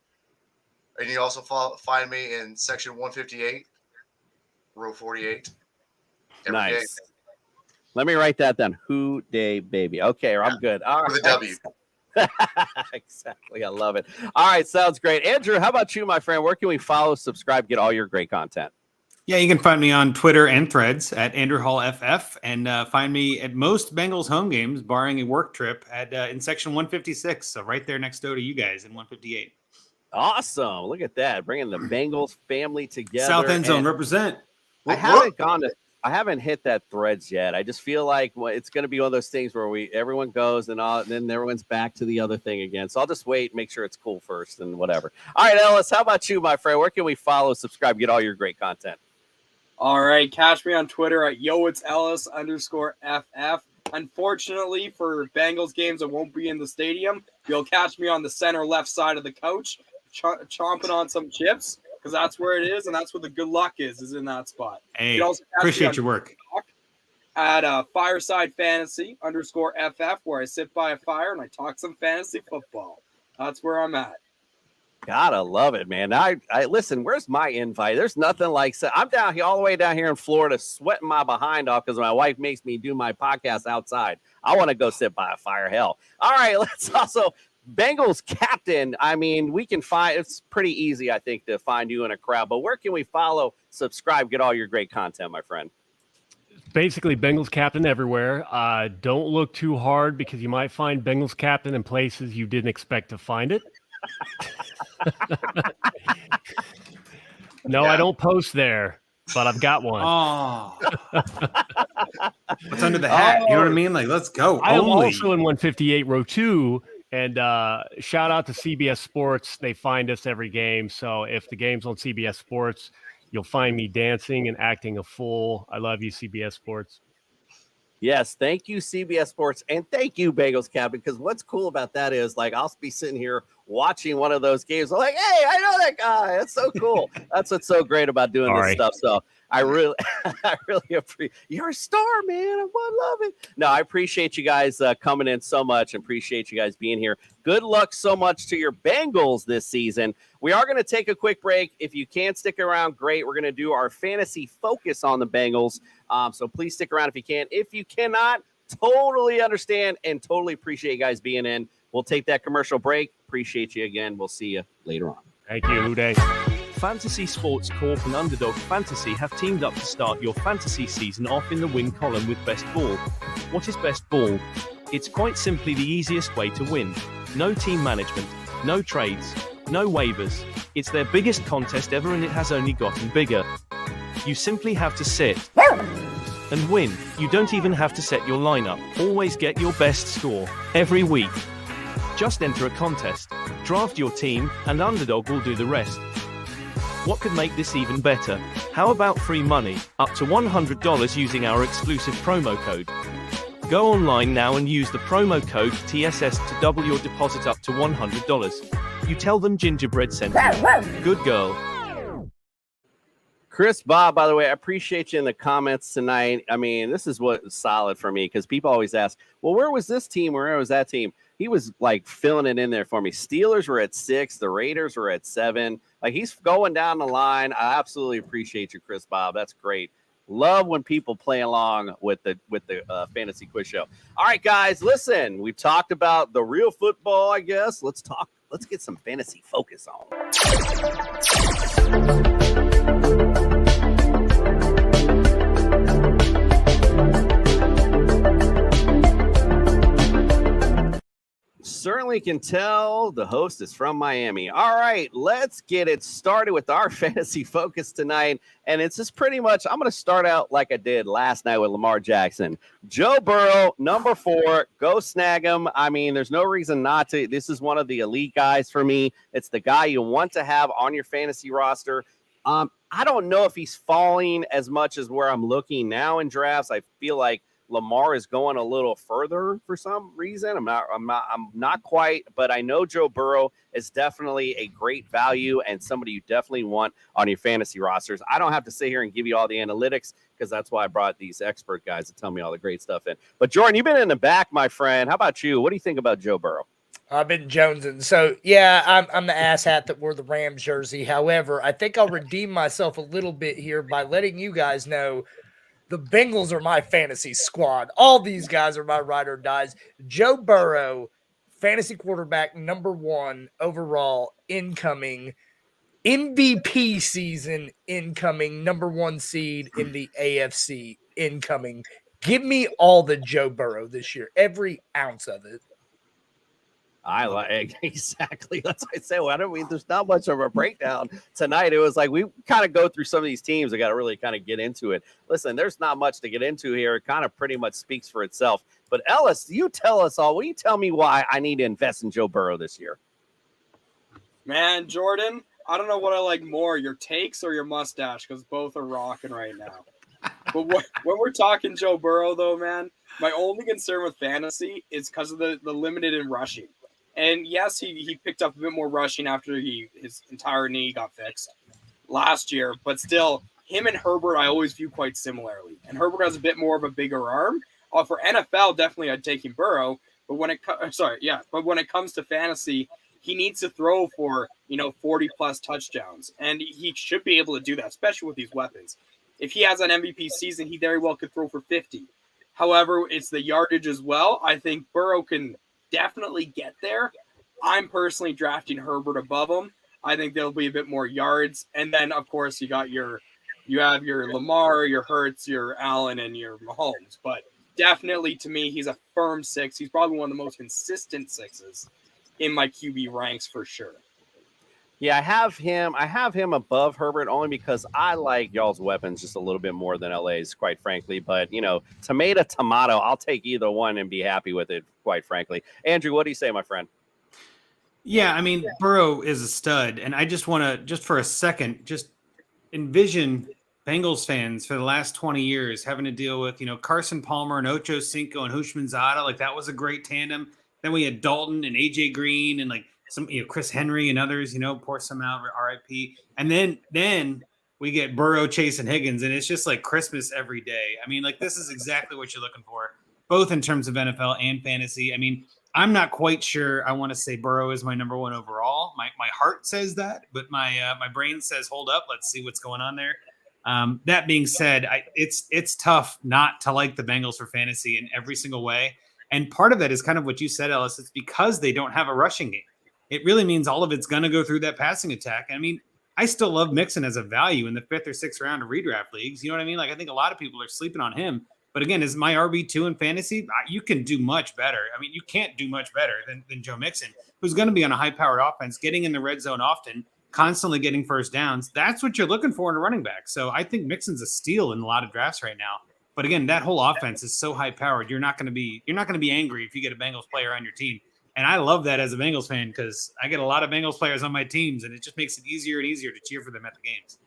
And you also find me in section 158, row 48. Nice. Day. Let me write that down. Houday baby. Okay, I'm good. All right. With a W. Exactly. I love it. All right. Sounds great. Andrew, how about you, my friend? Where can we follow, subscribe, get all your great content? Yeah, you can find me on Twitter and Threads at Andrew Hall FF, and find me at most Bengals home games, barring a work trip, at in section 156. So right there next door to you guys in 158. Awesome. Look at that. Bringing the Bengals family together. South end zone represent. I haven't hit that Threads yet. I just feel like it's going to be one of those things where everyone goes and then everyone's back to the other thing again. So I'll just wait, make sure it's cool first and whatever. All right, Ellis, how about you, my friend? Where can we follow, subscribe, get all your great content? All right, catch me on Twitter at @YoIt'sEllis_FF. Unfortunately, for Bengals games, I won't be in the stadium. You'll catch me on the center left side of the couch, chomping on some chips, because that's where it is, and that's where the good luck is in that spot. Hey, you also appreciate your work. At Fireside Fantasy _FF, where I sit by a fire and I talk some fantasy football. That's where I'm at. Gotta love it, man. I listen, where's my invite? There's nothing like I'm down here, all the way down here in Florida, sweating my behind off because my wife makes me do my podcast outside. I want to go sit by a fire. Hell. All right, let's also Bengals captain. I mean, we can find it's pretty easy, I think, to find you in a crowd, but where can we follow, subscribe, get all your great content, my friend? Basically, Bengals captain everywhere. Don't look too hard because you might find Bengals captain in places you didn't expect to find it. No, I don't post there, but I've got one. Oh, what's under the hat? You know what I mean? Like, let's go. I am also in 158 row 2, and shout out to CBS Sports. They find us every game. So if the game's on CBS Sports, you'll find me dancing and acting a fool. I love you, CBS Sports. Yes, thank you, CBS Sports, and thank you, Bengals captain, because what's cool about that is, like, I'll be sitting here watching one of those games. I'm like, hey, I know that guy. That's so cool. That's what's so great about doing this stuff. So I really appreciate you're a star, man. I love it. No, I appreciate you guys coming in so much and appreciate you guys being here. Good luck so much to your Bengals this season. We are going to take a quick break. If you can't stick around, great. We're going to do our fantasy focus on the Bengals. So please stick around if you can. If you cannot, Totally understand and totally appreciate you guys being in. We'll take that commercial break. Appreciate you again. We'll see you later on. Thank you, Uday. Fantasy Sports Corp and Underdog Fantasy have teamed up to start your fantasy season off in the win column with Best Ball. What is Best Ball? It's quite simply the easiest way to win. No team management, no trades, no waivers. It's their biggest contest ever and it has only gotten bigger. You simply have to sit and win. You don't even have to set your lineup. Always get your best score every week. Just enter a contest, draft your team, and Underdog will do the rest. What could make this even better? How about free money, up to $100 using our exclusive promo code? Go online now and use the promo code TSS to double your deposit up to $100. You tell them Gingerbread sent you. Good girl. Chris Bob, by the way, I appreciate you in the comments tonight. I mean, this is what is solid for me because people always ask, well, where was this team? Where was that team? He was like filling it in there for me. Steelers were at 6. The Raiders were at 7. Like he's going down the line. I absolutely appreciate you, Chris Bob. That's great. Love when people play along with the fantasy quiz show. All right, guys, listen, we've talked about the real football, I guess. Let's get some fantasy focus on. Certainly can tell the host is from Miami. All right, let's get it started with our fantasy focus tonight. And it's just pretty much, I'm going to start out like I did last night with Lamar Jackson. Joe Burrow, number 4, go snag him. I mean, there's no reason not to. This is one of the elite guys for me. It's the guy you want to have on your fantasy roster. I don't know if he's falling as much as where I'm looking now in drafts. I feel like Lamar is going a little further for some reason. I'm not quite, but I know Joe Burrow is definitely a great value and somebody you definitely want on your fantasy rosters. I don't have to sit here and give you all the analytics because that's why I brought these expert guys to tell me all the great stuff in. But Jordan, you've been in the back, my friend. How about you? What do you think about Joe Burrow? I've been jonesing. So, yeah, I'm the asshat that wore the Rams jersey. However, I think I'll redeem myself a little bit here by letting you guys know the Bengals are my fantasy squad. All these guys are my ride or dies. Joe Burrow, fantasy quarterback, number 1 overall, incoming. MVP season, incoming. Number 1 seed in the AFC, incoming. Give me all the Joe Burrow this year. Every ounce of it. I like exactly. That's what I say. Well, I don't mean there's not much of a breakdown tonight. It was like we kind of go through some of these teams. I got to really kind of get into it. Listen, there's not much to get into here. It kind of pretty much speaks for itself. But Ellis, you tell us all. Will you tell me why I need to invest in Joe Burrow this year? Man, Jordan, I don't know what I like more, your takes or your mustache, because both are rocking right now. But when we're talking Joe Burrow, though, man, my only concern with fantasy is because of the limited in rushing. And yes, he picked up a bit more rushing after his entire knee got fixed last year. But still, him and Herbert I always view quite similarly. And Herbert has a bit more of a bigger arm. For NFL, definitely I'd take him Burrow. But when it comes to fantasy, he needs to throw for 40 plus touchdowns, and he should be able to do that, especially with these weapons. If he has an MVP season, he very well could throw for 50. However, it's the yardage as well. I think Burrow can definitely get there. I'm personally drafting Herbert above him. I think there'll be a bit more yards. And then, of course, you have your Lamar, your Hurts, your Allen, and your Mahomes. But definitely, to me, he's a firm 6. He's probably one of the most consistent 6s in my QB ranks for sure. Yeah, I have him above Herbert only because I like y'all's weapons just a little bit more than LA's, quite frankly. But, tomato, I'll take either one and be happy with it, quite frankly. Andrew, what do you say, my friend? Yeah, I mean, Burrow is a stud. And I just want to, just for a second, just envision Bengals fans for the last 20 years having to deal with, Carson Palmer and Ocho Cinco and Houshmandzadeh. Like, that was a great tandem. Then we had Dalton and AJ Green and some, Chris Henry and others, pour some out, RIP. And then we get Burrow, Chase, and Higgins, and it's just like Christmas every day. I mean, this is exactly what you're looking for, both in terms of NFL and fantasy. I mean, I'm not quite sure I want to say Burrow is my number 1 overall. My heart says that, but my brain says, hold up, let's see what's going on there. That being said, it's tough not to like the Bengals for fantasy in every single way. And part of that is kind of what you said, Ellis. It's because they don't have a rushing game. It really means all of it's going to go through that passing attack. I mean, I still love Mixon as a value in the 5th or 6th round of redraft leagues. You know what I mean? Like, I think a lot of people are sleeping on him. But again, as my RB2 in fantasy, you can do much better. I mean, you can't do much better than Joe Mixon, who's going to be on a high-powered offense, getting in the red zone often, constantly getting first downs. That's what you're looking for in a running back. So I think Mixon's a steal in a lot of drafts right now. But again, that whole offense is so high-powered. You're not going to be angry if you get a Bengals player on your team. And I love that as a Bengals fan because I get a lot of Bengals players on my teams, and it just makes it easier and easier to cheer for them at the games.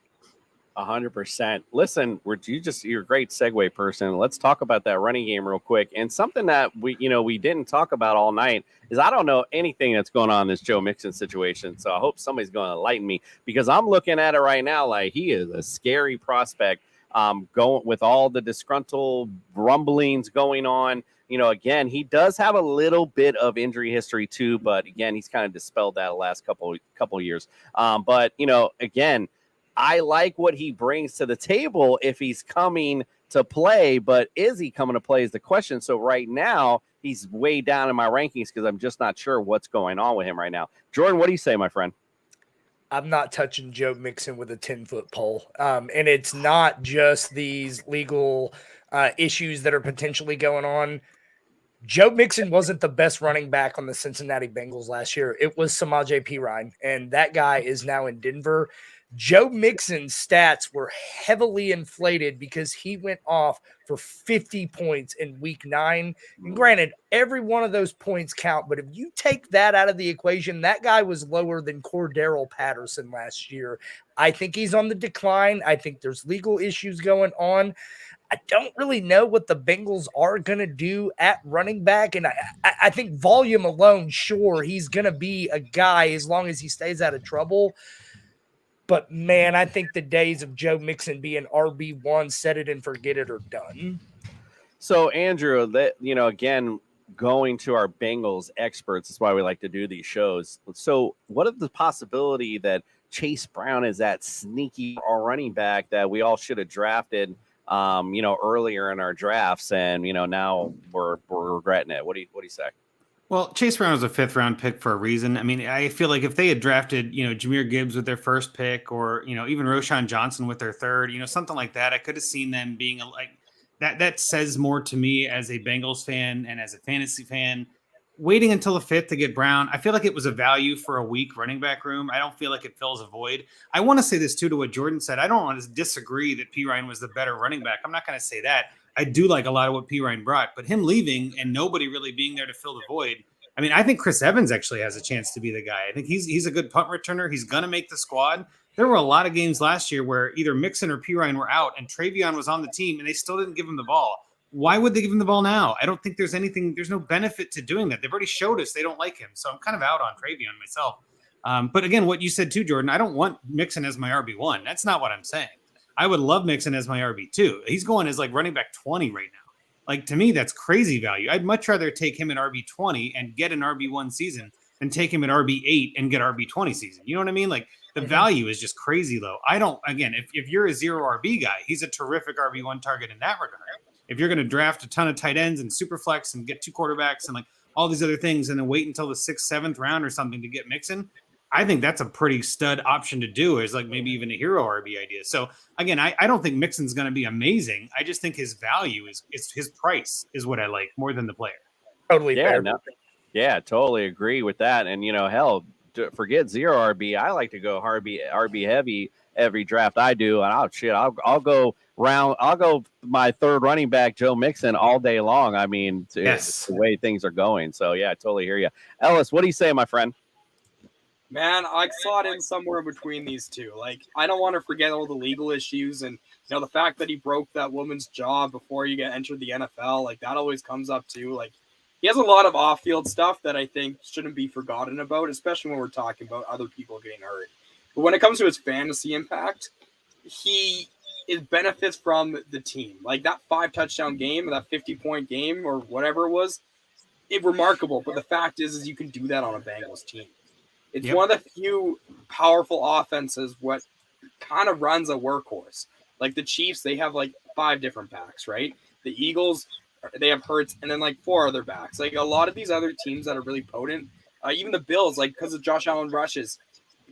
100%. Listen, you're a great segue person. Let's talk about that running game real quick. And something that we didn't talk about all night is I don't know anything that's going on in this Joe Mixon situation. So I hope somebody's going to enlighten me because I'm looking at it right now like he is a scary prospect. Going with all the disgruntled rumblings going on. Again, he does have a little bit of injury history too, but again, he's kind of dispelled that the last couple of years. But again, I like what he brings to the table if he's coming to play, but is he coming to play is the question. So right now, he's way down in my rankings because I'm just not sure what's going on with him right now. Jordan, what do you say, my friend? I'm not touching Joe Mixon with a 10-foot pole. And it's not just these legal issues that are potentially going on. Joe Mixon wasn't the best running back on the Cincinnati Bengals last year. It was Samaje Perine, and that guy is now in Denver. Joe Mixon's stats were heavily inflated because he went off for 50 points in week 9. And granted, every one of those points count, but if you take that out of the equation, that guy was lower than Cordero Patterson last year. I think he's on the decline. I think there's legal issues going on. I don't really know what the Bengals are going to do at running back. And I think volume alone, sure, he's going to be a guy as long as he stays out of trouble. But, man, I think the days of Joe Mixon being RB1, set it and forget it, are done. So, Andrew, again, going to our Bengals experts, that's why we like to do these shows. So what is the possibility that Chase Brown is that sneaky running back that we all should have drafted, earlier in our drafts, and, now we're regretting it? What do you say? Well, Chase Brown was a 5th-round pick for a reason. I mean, I feel like if they had drafted, Jahmyr Gibbs with their first pick or, even Roschon Johnson with their 3rd, something like that, I could have seen them being like that. That says more to me as a Bengals fan and as a fantasy fan. Waiting until the 5th to get Brown, I feel like it was a value for a weak running back room. I don't feel like it fills a void. I want to say this, too, to what Jordan said. I don't want to disagree that Perine was the better running back. I'm not going to say that. I do like a lot of what Perine brought, but him leaving and nobody really being there to fill the void. I mean, I think Chris Evans actually has a chance to be the guy. I think he's a good punt returner. He's going to make the squad. There were a lot of games last year where either Mixon or Perine were out and Travion was on the team and they still didn't give him the ball. Why would they give him the ball now? I don't think there's no benefit to doing that. They've already showed us they don't like him. So I'm kind of out on Travion myself. But again, what you said too, Jordan, I don't want Mixon as my RB1. That's not what I'm saying. I would love Mixon as my RB2. He's going as like running back 20 right now. Like, to me, that's crazy value. I'd much rather take him at RB20 and get an RB1 season than take him at RB8 and get RB20 season. You know what I mean? Like, the value is just crazy low. If you're a 0 RB guy, he's a terrific RB1 target in that regard. If you're going to draft a ton of tight ends and super flex and get 2 quarterbacks and like all these other things and then wait until the 6th, 7th round or something to get Mixon, I think that's a pretty stud option to do, is like maybe even a hero RB idea. So again, I don't think Mixon's going to be amazing. I just think his value is his price is what I like more than the player. Totally fair. Totally agree with that. And, hell, forget 0 RB. I like to go RB heavy every draft I do. And I'll go my 3rd running back, Joe Mixon, all day long. I mean, it's the way things are going. So yeah, I totally hear you. Ellis, what do you say, my friend? Man, I saw it in somewhere in between these two. Like, I don't want to forget all the legal issues and, the fact that he broke that woman's jaw before you entered the NFL. Like, that always comes up too. Like, he has a lot of off-field stuff that I think shouldn't be forgotten about, especially when we're talking about other people getting hurt. But when it comes to his fantasy impact, it benefits from the team. Like, that 5-touchdown game, that 50-point game or whatever it was, remarkable. But the fact is you can do that on a Bengals team. It's one of the few powerful offenses what kind of runs a workhorse. Like the Chiefs, they have like 5 different backs, right? The Eagles, they have Hurts, and then like 4 other backs. Like a lot of these other teams that are really potent, even the Bills, like because of Josh Allen rushes,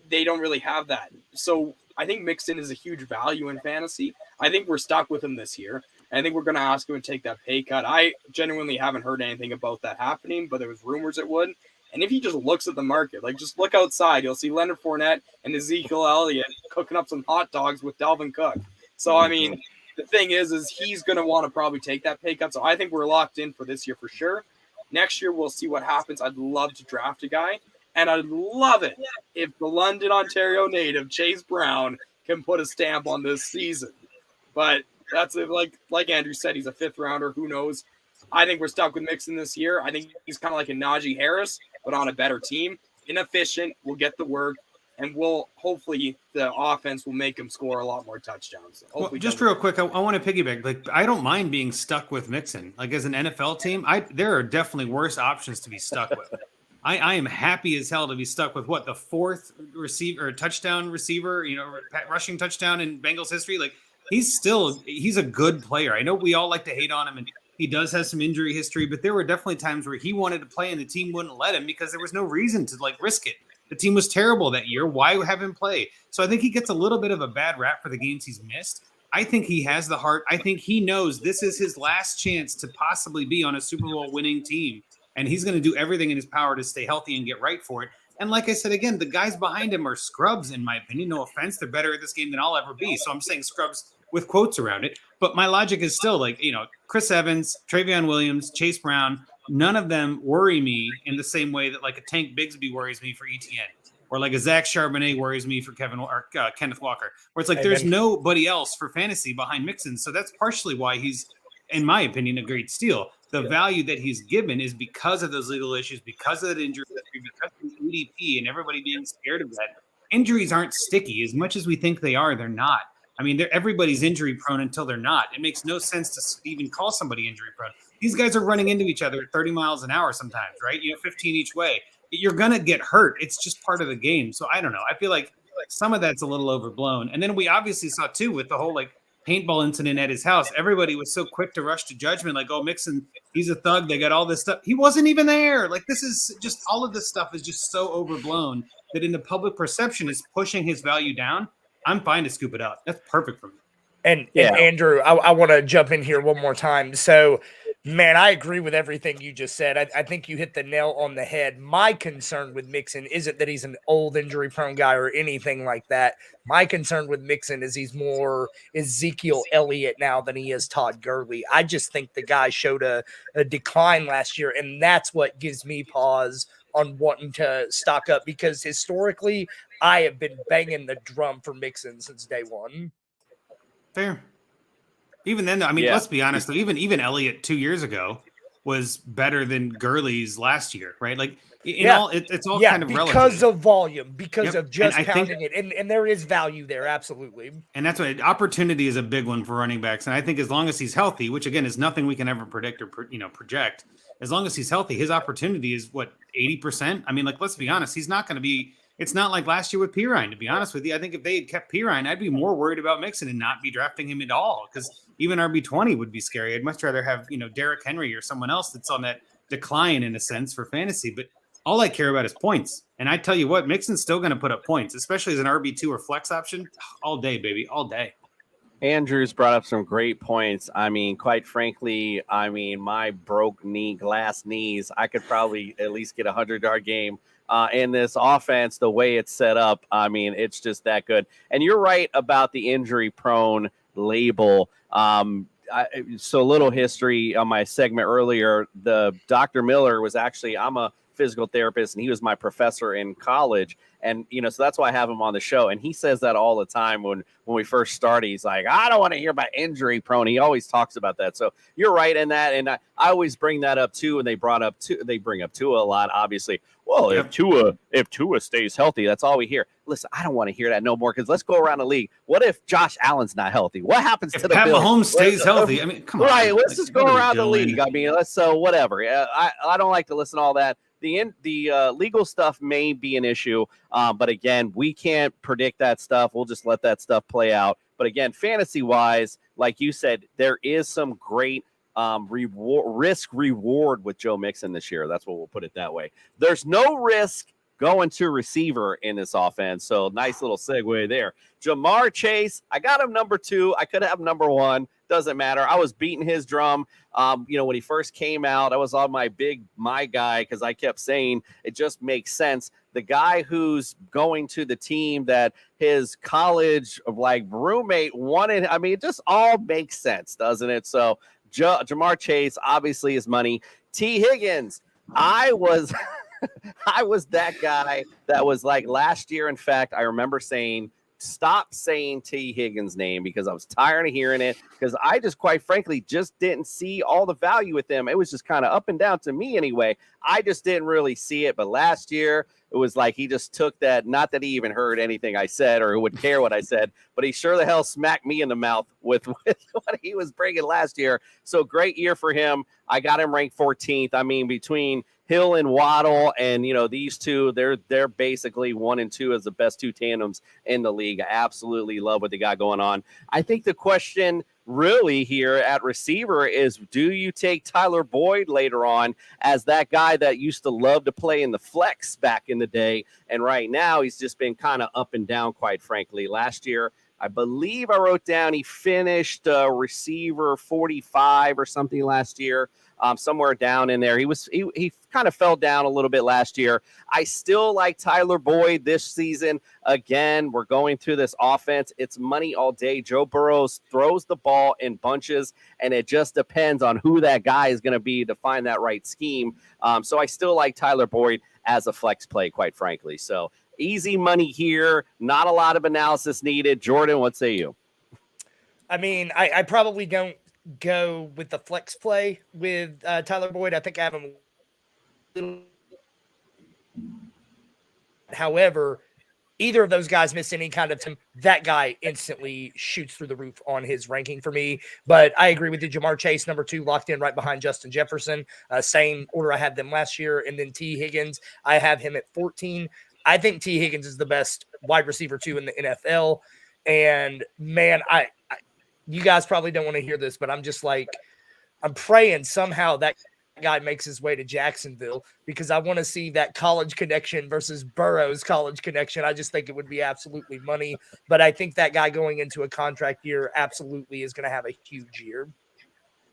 they don't really have that. So I think Mixon is a huge value in fantasy. I think we're stuck with him this year. I think we're going to ask him to take that pay cut. I genuinely haven't heard anything about that happening, but there was rumors it would. And if he just looks at the market, like just look outside, you'll see Leonard Fournette and Ezekiel Elliott cooking up some hot dogs with Dalvin Cook. So, I mean, the thing is he's going to want to probably take that pay cut. So I think we're locked in for this year for sure. Next year, we'll see what happens. I'd love to draft a guy. And I'd love it if the London, Ontario native, Chase Brown, can put a stamp on this season. But that's it. Like Andrew said, he's a 5th rounder. Who knows? I think we're stuck with Mixon this year. I think he's kind of like a Najee Harris, but on a better team. Inefficient, will get the work, and hopefully the offense will make him score a lot more touchdowns. Well, just real quick, I want to piggyback. Like, I don't mind being stuck with Mixon. Like, as an NFL team, there are definitely worse options to be stuck with. I am happy as hell to be stuck with the 4th receiver or touchdown receiver, rushing touchdown in Bengals history. Like, he's a good player. I know we all like to hate on him, and he does have some injury history, but there were definitely times where he wanted to play and the team wouldn't let him because there was no reason to risk it. The team was terrible that year. Why have him play? So I think he gets a little bit of a bad rap for the games he's missed. I think he has the heart. I think he knows this is his last chance to possibly be on a Super Bowl winning team. And he's going to do everything in his power to stay healthy and get right for it. And like I said, again, the guys behind him are scrubs, in my opinion. No offense. They're better at this game than I'll ever be. So I'm saying scrubs with quotes around it. But my logic is still Chris Evans, Travion Williams, Chase Brown, none of them worry me in the same way that a Tank Bigsby worries me for ETN, or like a Zach Charbonnet worries me for Kenneth Walker, where it's there's nobody else for fantasy behind Mixon. So that's partially why he's, in my opinion, a great steal. The value that he's given is because of those legal issues, because of that injury, because of the ADP and everybody being scared of that. Injuries aren't sticky. As much as we think they are, they're not. I mean, everybody's injury prone until they're not. It makes no sense to even call somebody injury prone. These guys are running into each other at 30 miles an hour sometimes, right? 15 each way. You're going to get hurt. It's just part of the game. So I don't know. I feel like some of that's a little overblown. And then we obviously saw too with the whole paintball incident at his house. Everybody was so quick to rush to judgment, oh, Mixon, he's a thug. They got all this stuff. He wasn't even there. This is just, all of this stuff is just so overblown that in the public perception is pushing his value down. I'm fine to scoop it up. That's perfect for me. And Andrew, I want to jump in here one more time. So, man, I agree with everything you just said. I think you hit the nail on the head. My concern with Mixon isn't that he's an old injury-prone guy or anything like that. My concern with Mixon is he's more Ezekiel Elliott now than he is Todd Gurley. I just think the guy showed a decline last year, and that's what gives me pause on wanting to stock up, because historically I have been banging the drum for Mixon since day one. Fair. Even then, I mean, let's be honest, though, even Elliott 2 years ago was better than Gurley's last year, right? It's all kind of relative. Because of volume, because of just counting it. And there is value there, absolutely. And that's why opportunity is a big one for running backs. And I think as long as he's healthy, which again is nothing we can ever predict or project, as long as he's healthy, his opportunity is 80%. I mean, let's be honest, he's not going to be. It's not like last year with Pirine, to be honest with you. I think if they had kept Pirine, I'd be more worried about Mixon and not be drafting him at all, because even RB20 would be scary. I'd much rather have, Derrick Henry or someone else that's on that decline in a sense for fantasy. But all I care about is points. And I tell you what, Mixon's still going to put up points, especially as an RB2 or flex option all day, baby, all day. Andrew's brought up some great points. I mean, quite frankly, my broke glass knees, I could probably at least get a 100-yard game in this offense, the way it's set up. I mean, it's just that good. And you're right about the injury-prone label. So little history on my segment earlier. The Dr. Miller was actually, I'm a physical therapist, and he was my professor in college. And, so that's why I have him on the show. And he says that all the time when we first started. He's like, I don't want to hear about injury prone. He always talks about that. So you're right in that. And I always bring that up too. And they bring up Tua a lot, obviously. Well, if Tua stays healthy, that's all we hear. Listen, I don't want to hear that no more, because let's go around the league. What if Josh Allen's not healthy? What happens to the Pat Bills? Mahomes stays healthy? I mean, come on. Right, let's just go around the league. I mean, let's whatever. I don't like to listen to all that. the legal stuff may be an issue, but again, we can't predict that stuff. We'll just let that stuff play out. But again, fantasy wise, like you said, there is some great risk reward with Joe Mixon this year. That's what we'll put it that way. There's no risk going to receiver in this offense. So nice little segue there. Jamar Chase, I got him number 2. I could have number 1. Doesn't matter. I was beating his drum. When he first came out, I was on my guy because I kept saying it just makes sense. The guy who's going to the team that his college roommate wanted. I mean, it just all makes sense, doesn't it? So Jamar Chase obviously is money. T. Higgins, I was that guy that was like last year. In fact, I remember saying, stop saying T. Higgins' name because I was tired of hearing it because I just quite frankly just didn't see all the value with him. It was just kind of up and down to me anyway. I just didn't really see it. But last year, it was like he just took that, not that he even heard anything I said or would care what I said, but he sure the hell smacked me in the mouth with what he was bringing last year. So great year for him. I got him ranked 14th. I mean, between Hill and Waddle, and these two, they're basically 1 and 2 as the best 2 tandems in the league. I absolutely love what they got going on. I think the question really here at receiver is, do you take Tyler Boyd later on as that guy that used to love to play in the flex back in the day? And right now he's just been kind of up and down, quite frankly. Last year, I believe I wrote down he finished receiver 45 or something last year, somewhere down in there. He kind of fell down a little bit last year. I still like Tyler Boyd this season. Again, we're going through this offense. It's money all day. Joe Burrow throws the ball in bunches, and it just depends on who that guy is going to be to find that right scheme. So I still like Tyler Boyd as a flex play, quite frankly. So easy money here. Not a lot of analysis needed. Jordan, what say you? I mean, I probably don't go with the flex play with Tyler Boyd. I think I have him. However, either of those guys miss any kind of time, that guy instantly shoots through the roof on his ranking for me. But I agree with you. Jamar Chase, number 2, locked in right behind Justin Jefferson. Same order I had them last year. And then T. Higgins, I have him at 14. I think T. Higgins is the best wide receiver 2 in the NFL. And man, you guys probably don't want to hear this, but I'm just like, I'm praying somehow that guy makes his way to Jacksonville because I want to see that college connection versus Burrow's college connection. I just think it would be absolutely money. But I think that guy going into a contract year absolutely is going to have a huge year.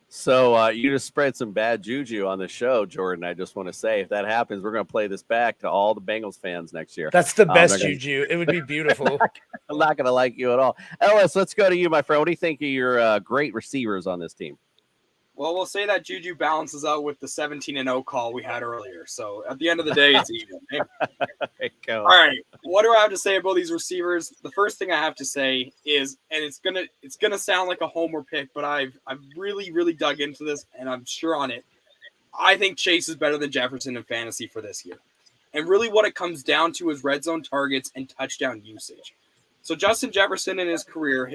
So you just spread some bad juju on the show, Jordan. I just want to say, if that happens, we're going to play this back to all the Bengals fans next year. That's the best juju. It would be beautiful. I'm not going to like you at all. Ellis, let's go to you, my friend. What do you think of your great receivers on this team? Well, we'll say that Juju balances out with the 17-0 call we had earlier. So at the end of the day, it's even. All right. What do I have to say about these receivers? The first thing I have to say is, and it's gonna sound like a homer pick, but I've really dug into this and I'm sure on it. I think Chase is better than Jefferson in fantasy for this year. And really what it comes down to is red zone targets and touchdown usage. So Justin Jefferson in his career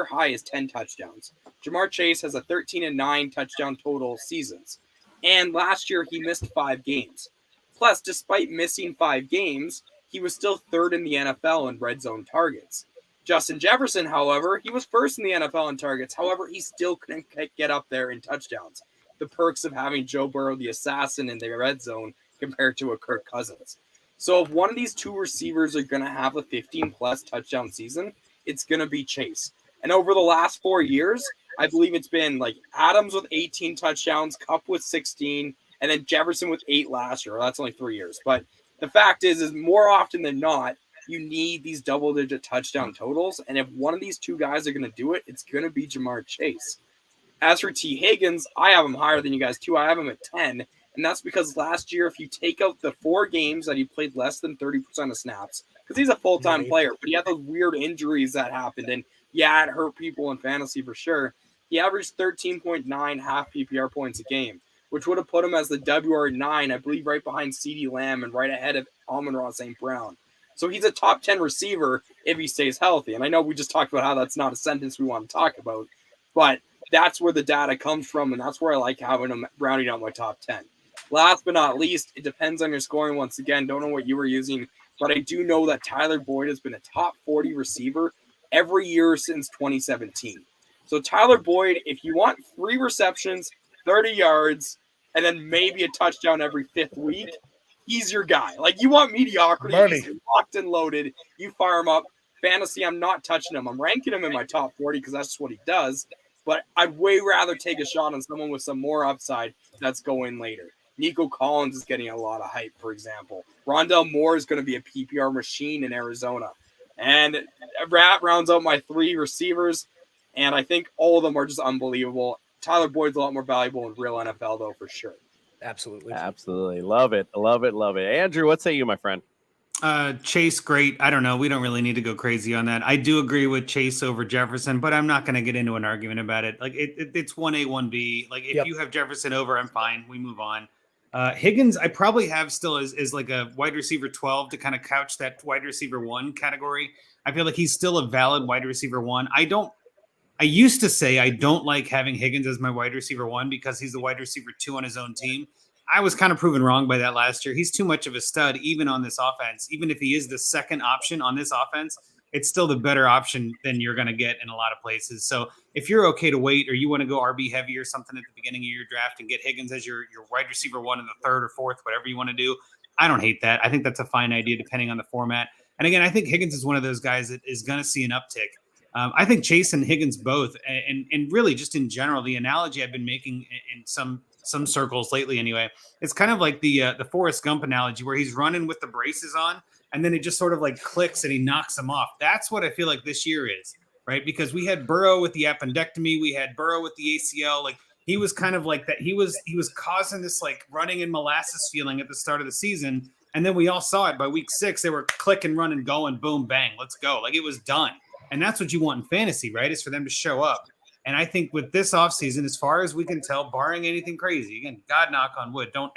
high is 10 touchdowns. Jamar Chase has a 13 and 9 touchdown total seasons. And last year he missed 5 games. Plus, despite missing 5 games, he was still 3rd in the NFL in red zone targets. Justin Jefferson, however, he was 1st in the NFL in targets. However, he still couldn't get up there in touchdowns. The perks of having Joe Burrow, the assassin, in the red zone compared to a Kirk Cousins. So if one of these 2 receivers are going to have a 15-plus touchdown season, it's going to be Chase. And over the last 4 years, I believe it's been like Adams with 18 touchdowns, Kupp with 16, and then Jefferson with 8 last year. Well, that's only 3 years. But the fact is more often than not, you need these double-digit touchdown totals. And if one of these 2 guys are going to do it, it's going to be Jamar Chase. As for T. Higgins, I have him higher than you guys too. I have him at 10. And that's because last year, if you take out the 4 games that he played less than 30% of snaps, because he's a full-time player, but he had those weird injuries that happened. And yeah, it hurt people in fantasy for sure. He averaged 13.9 half PPR points a game, which would have put him as the WR9, I believe, right behind CeeDee Lamb and right ahead of Amon-Ra St. Brown. So he's a top 10 receiver if he stays healthy. And I know we just talked about how that's not a sentence we want to talk about, but that's where the data comes from, and that's where I like having him rounding out my top 10. Last but not least, it depends on your scoring once again. Don't know what you were using, but I do know that Tyler Boyd has been a top 40 receiver every year since 2017. So Tyler Boyd, if you want 3 receptions, 30 yards, and then maybe a touchdown every 5th week, he's your guy. Like, you want mediocrity, he's locked and loaded. You fire him up. Fantasy, I'm not touching him. I'm ranking him in my top 40 because that's just what he does. But I'd way rather take a shot on someone with some more upside that's going later. Nico Collins is getting a lot of hype, for example. Rondell Moore is going to be a PPR machine in Arizona. And that rounds out my 3 receivers, and I think all of them are just unbelievable. Tyler Boyd's a lot more valuable in real NFL, though, for sure. Absolutely. Absolutely. Love it. Love it. Love it. Andrew, what say you, my friend? Chase, great. I don't know. We don't really need to go crazy on that. I do agree with Chase over Jefferson, but I'm not going to get into an argument about it. Like it's 1A, 1B. Like if you have Jefferson over, I'm fine. We move on. Higgins, I probably have still as like a wide receiver 12 to kind of couch that wide receiver 1 category. I feel like he's still a valid wide receiver 1. I used to say I don't like having Higgins as my wide receiver 1 because he's the wide receiver 2 on his own team. I was kind of proven wrong by that last year. He's too much of a stud, even on this offense. Even if he is the second option on this offense, it's still the better option than you're going to get in a lot of places. So if you're okay to wait, or you want to go RB heavy or something at the beginning of your draft and get Higgins as your wide receiver 1 in the 3rd or 4th, whatever you want to do, I don't hate that. I think that's a fine idea depending on the format. And again, I think Higgins is one of those guys that is going to see an uptick. I think Chase and Higgins both, and really just in general, the analogy I've been making in some circles lately anyway, it's kind of like the Forrest Gump analogy where he's running with the braces on and then it just sort of like clicks and he knocks them off. That's what I feel like this year is, right? Because we had Burrow with the appendectomy, we had Burrow with the ACL. Like he was kind of like that. He was causing this like running in molasses feeling at the start of the season. And then we all saw it by week 6, they were click and run and going, boom, bang, let's go. Like it was done. And that's what you want in fantasy, right? Is for them to show up. And I think with this offseason, as far as we can tell, barring anything crazy, again, God knock on wood, don't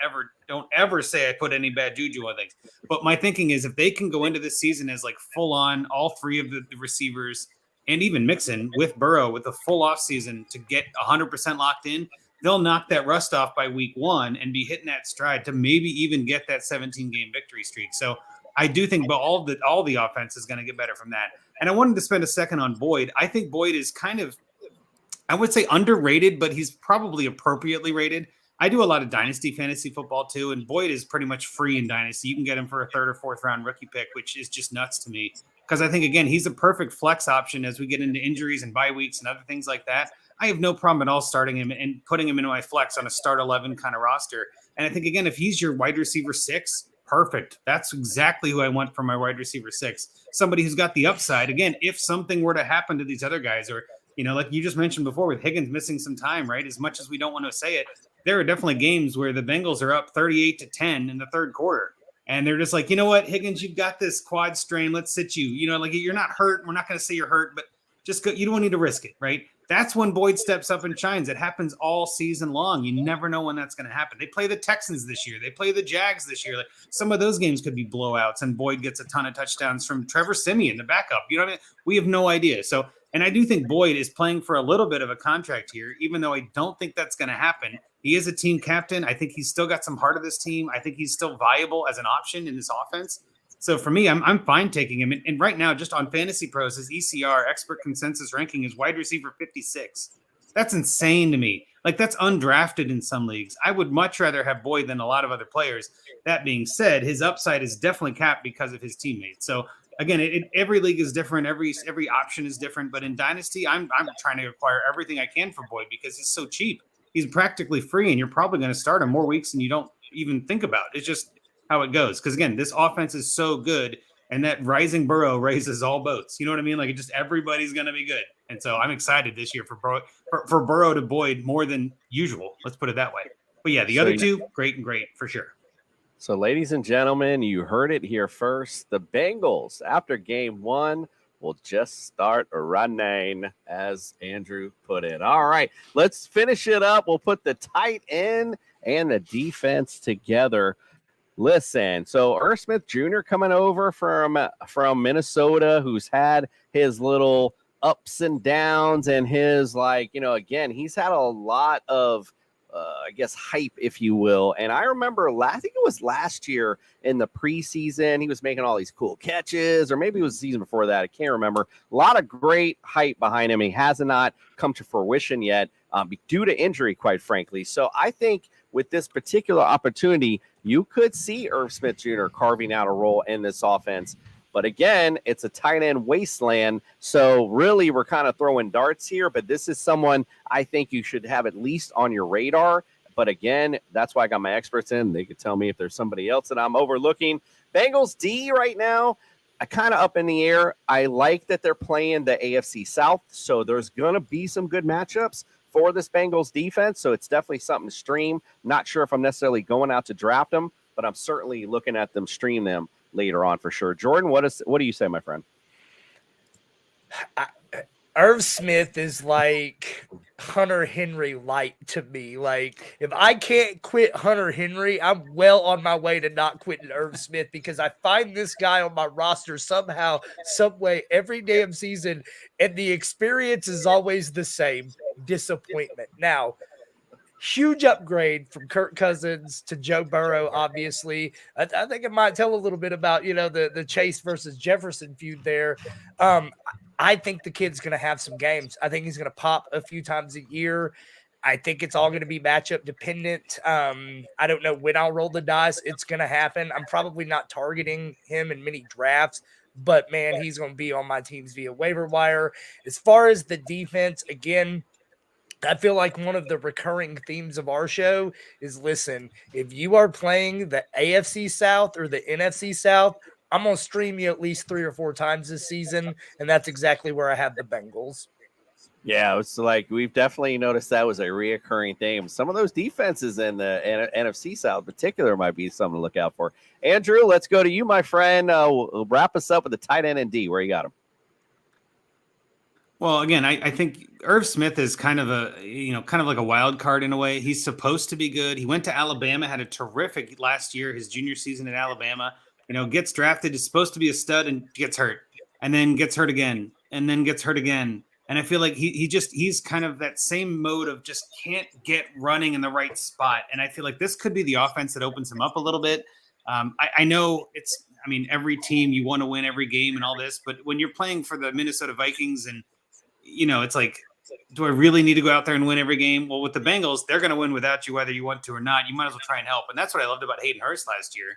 ever say I put any bad juju on things. But my thinking is if they can go into this season as like full on all 3 of the receivers and even Mixon with Burrow with a full offseason to get 100% locked in, they'll knock that rust off by week 1 and be hitting that stride to maybe even get that 17-game victory streak. So I do think all the offense is going to get better from that. And I wanted to spend a second on Boyd. I think Boyd is kind of, I would say underrated, but he's probably appropriately rated. I do a lot of dynasty fantasy football too, and Boyd is pretty much free in dynasty. You can get him for a 3rd or 4th round rookie pick, which is just nuts to me. Because I think, again, he's a perfect flex option as we get into injuries and bye weeks and other things like that. I have no problem at all starting him and putting him into my flex on a start 11 kind of roster. And I think, again, if he's your wide receiver 6, perfect. That's exactly who I want for my wide receiver 6. Somebody who's got the upside. Again, if something were to happen to these other guys, or, like you just mentioned before with Higgins missing some time, right? As much as we don't want to say it, there are definitely games where the Bengals are up 38-10 in the 3rd quarter. And they're just like, you know what, Higgins, you've got this quad strain. Let's sit you. You're not hurt. We're not going to say you're hurt, but just go. You don't need to risk it, right? That's when Boyd steps up and shines. It happens all season long. You never know when that's going to happen. They play the Texans this year. They play the Jags this year. Like some of those games could be blowouts, and Boyd gets a ton of touchdowns from Trevor Siemian, the backup. You know what I mean? We have no idea. So, and I do think Boyd is playing for a little bit of a contract here, even though I don't think that's going to happen. He is a team captain. I think he's still got some heart of this team. I think he's still viable as an option in this offense. So for me, I'm fine taking him. And right now, just on Fantasy Pros, his ECR expert consensus ranking is wide receiver 56. That's insane to me. Like that's undrafted in some leagues. I would much rather have Boyd than a lot of other players. That being said, his upside is definitely capped because of his teammates. So again, every league is different. Every option is different. But in Dynasty, I'm trying to acquire everything I can for Boyd because he's so cheap. He's practically free, and you're probably going to start him more weeks than you don't even think about. It's just how it goes. Because again, this offense is so good, and that rising Burrow raises all boats. You know what I mean? Like, just everybody's going to be good. And so I'm excited this year for Burrow to Boyd more than usual. Let's put it that way. But yeah, the other two, great and great for sure. So, ladies and gentlemen, you heard it here first. The Bengals, after game 1, will just start running, as Andrew put it. All right, let's finish it up. We'll put the tight end and the defense together. Listen, so Irv Smith Jr. coming over from Minnesota, who's had his little ups and downs and his, again, he's had a lot of I guess, hype, if you will. And I remember, I think it was last year in the preseason, he was making all these cool catches, or maybe it was the season before that. I can't remember. A lot of great hype behind him. He has not come to fruition yet due to injury, quite frankly. So I think with this particular opportunity, you could see Irv Smith Jr. carving out a role in this offense. But again, it's a tight end wasteland. So really, we're kind of throwing darts here. But this is someone I think you should have at least on your radar. But again, that's why I got my experts in. They could tell me if there's somebody else that I'm overlooking. Bengals D right now, I kind of up in the air. I like that they're playing the AFC South. So there's going to be some good matchups for this Bengals defense. So it's definitely something to stream. Not sure if I'm necessarily going out to draft them, but I'm certainly looking at them, stream them later on for sure. Jordan, what do you say, my friend? Irv Smith is like Hunter Henry light to me. Like, if I can't quit Hunter Henry, I'm well on my way to not quitting Irv Smith, because I find this guy on my roster somehow, some way, every damn season, and the experience is always the same: disappointment. Now, huge upgrade from Kirk Cousins to Joe Burrow, obviously. I think it might tell a little bit about, the Chase versus Jefferson feud there. I think the kid's going to have some games. I think he's going to pop a few times a year. I think it's all going to be matchup dependent. I don't know when I'll roll the dice. It's going to happen. I'm probably not targeting him in many drafts, but, man, he's going to be on my teams via waiver wire. As far as the defense, again, I feel like one of the recurring themes of our show is, listen, if you are playing the AFC South or the NFC South, I'm going to stream you at least 3 or 4 times this season, and that's exactly where I have the Bengals. Yeah, it's like we've definitely noticed that was a reoccurring theme. Some of those defenses in the NFC South in particular might be something to look out for. Andrew, let's go to you, my friend. We'll wrap us up with the tight end and D. Where you got him? Well, again, I think Irv Smith is kind of like a wild card in a way. He's supposed to be good. He went to Alabama, had a terrific last year, his junior season at Alabama. Gets drafted, is supposed to be a stud, and gets hurt, and then gets hurt again, and then gets hurt again. And I feel like he's kind of that same mode of just can't get running in the right spot. And I feel like this could be the offense that opens him up a little bit. I know every team, you want to win every game and all this, but when you're playing for the Minnesota Vikings and it's like, do I really need to go out there and win every game? Well, with the Bengals, they're going to win without you, whether you want to or not. You might as well try and help. And that's what I loved about Hayden Hurst last year.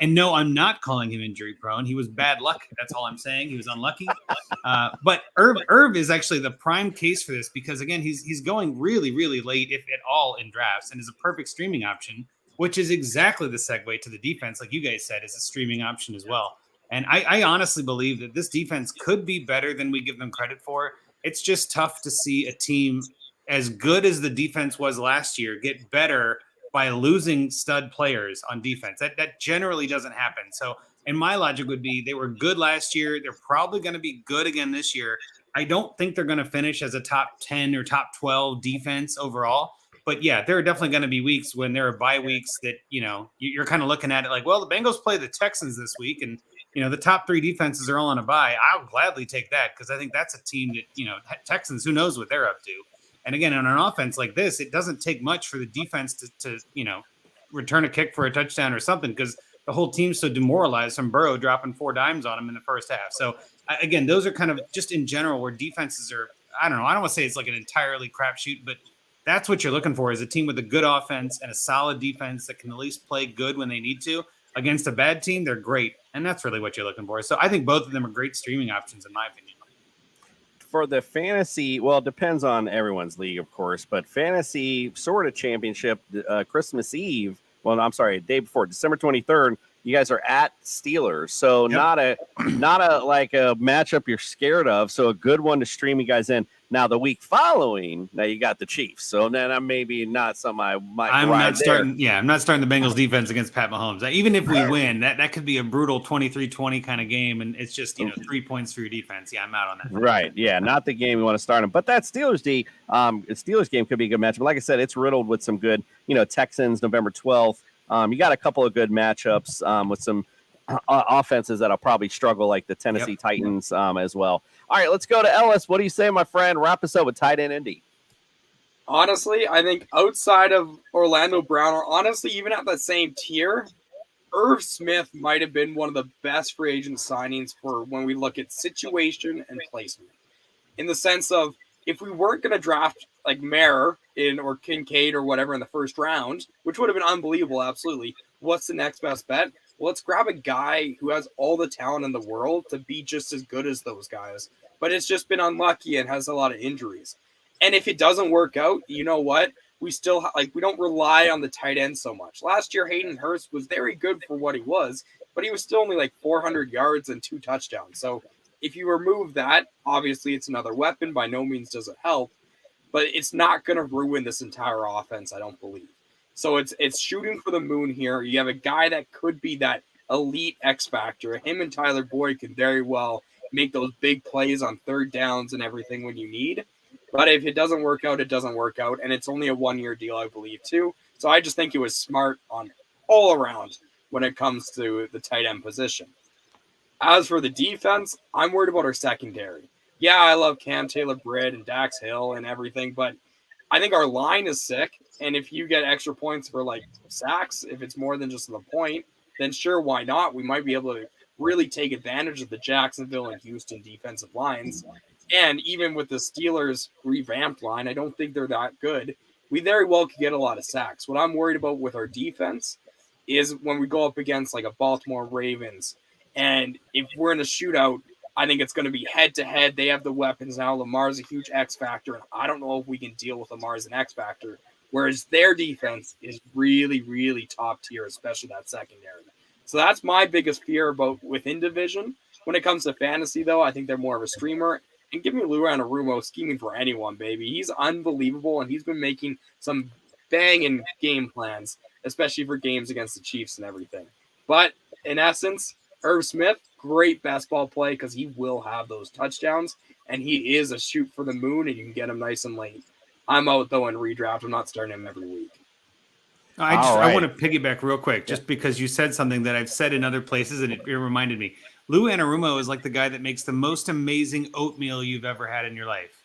And no, I'm not calling him injury prone. He was bad luck. That's all I'm saying. He was unlucky. But Irv is actually the prime case for this, because, again, he's going really, really late, if at all, in drafts, and is a perfect streaming option, which is exactly the segue to the defense, like you guys said, is a streaming option as well. And I honestly believe that this defense could be better than we give them credit for. It's just tough to see a team as good as the defense was last year get better by losing stud players on defense. That generally doesn't happen. So, and my logic would be, they were good last year. They're probably going to be good again this year. I don't think they're going to finish as a top 10 or top 12 defense overall. But yeah, there are definitely going to be weeks when there are bye weeks that, you're kind of looking at it like, well, the Bengals play the Texans this week, and the top 3 defenses are all on a bye. I'll gladly take that, because I think that's a team that, Texans, who knows what they're up to. And again, on an offense like this, it doesn't take much for the defense to return a kick for a touchdown or something, because the whole team's so demoralized from Burrow dropping 4 dimes on him in the first half. So again, those are kind of just in general where defenses are, I don't know, I don't want to say it's like an entirely crapshoot, but that's what you're looking for, is a team with a good offense and a solid defense that can at least play good when they need to. Against a bad team, they're great. And that's really what you're looking for. So I think both of them are great streaming options, in my opinion. For the fantasy, well, it depends on everyone's league, of course, but fantasy sort of championship, Christmas Eve, day before, December 23rd, you guys are at Steelers. So not a like a matchup you're scared of. So a good one to stream you guys in. Now the week following, now you got the Chiefs. So then I'm maybe not something I might. I'm not starting the Bengals defense against Pat Mahomes. Even if we win, that could be a brutal 23-20 kind of game, and it's just 3 points for your defense. Yeah, I'm out on that. Right. Yeah, not the game we want to start them. But that Steelers Steelers game could be a good matchup. Like I said, it's riddled with some good, Texans November 12th. You got a couple of good matchups with some offenses that'll probably struggle, like the Tennessee Titans as well. All right, let's go to Ellis. What do you say, my friend? Wrap us up with tight end Indy. Honestly, I think outside of Orlando Brown, or honestly even at that same tier, Irv Smith might have been one of the best free agent signings for when we look at situation and placement. In the sense of, if we weren't going to draft like Mayer in or Kincaid or whatever in the first round, which would have been unbelievable, absolutely. What's the next best bet? Well, let's grab a guy who has all the talent in the world to be just as good as those guys, but it's just been unlucky and has a lot of injuries. And if it doesn't work out, you know what? We still we don't rely on the tight end so much. Last year, Hayden Hurst was very good for what he was, but he was still only like 400 yards and 2 touchdowns. So if you remove that, obviously it's another weapon. By no means does it help, but it's not going to ruin this entire offense, I don't believe. So it's shooting for the moon here. You have a guy that could be that elite X factor. Him and Tyler Boyd can very well make those big plays on third downs and everything when you need. But if it doesn't work out, it doesn't work out. And it's only a 1-year deal, I believe, too. So I just think it was smart on all around when it comes to the tight end position. As for the defense, I'm worried about our secondary. Yeah, I love Cam Taylor-Britt and Dax Hill and everything, but I think our line is sick. And if you get extra points for like sacks, if it's more than just the point, then sure, why not? We might be able to really take advantage of the Jacksonville and Houston defensive lines. And even with the Steelers' revamped line, I don't think they're that good. We very well could get a lot of sacks. What I'm worried about with our defense is when we go up against like a Baltimore Ravens, and if we're in a shootout, I think it's going to be head-to-head. They have the weapons now. Lamar's a huge X factor, and I don't know if we can deal with Lamar as an X factor, whereas their defense is really, really top tier, especially that secondary. So that's my biggest fear about within division. When it comes to fantasy, though, I think they're more of a streamer. And give me Lou Anarumo scheming for anyone, baby. He's unbelievable, and he's been making some banging game plans, especially for games against the Chiefs and everything. But in essence, Irv Smith, great best ball play because he will have those touchdowns, and he is a shoot for the moon, and you can get him nice and late. I'm out, though, in redraft. I'm not starting him every week. I want to piggyback real quick, just because you said something that I've said in other places, and it reminded me. Lou Anarumo is like the guy that makes the most amazing oatmeal you've ever had in your life.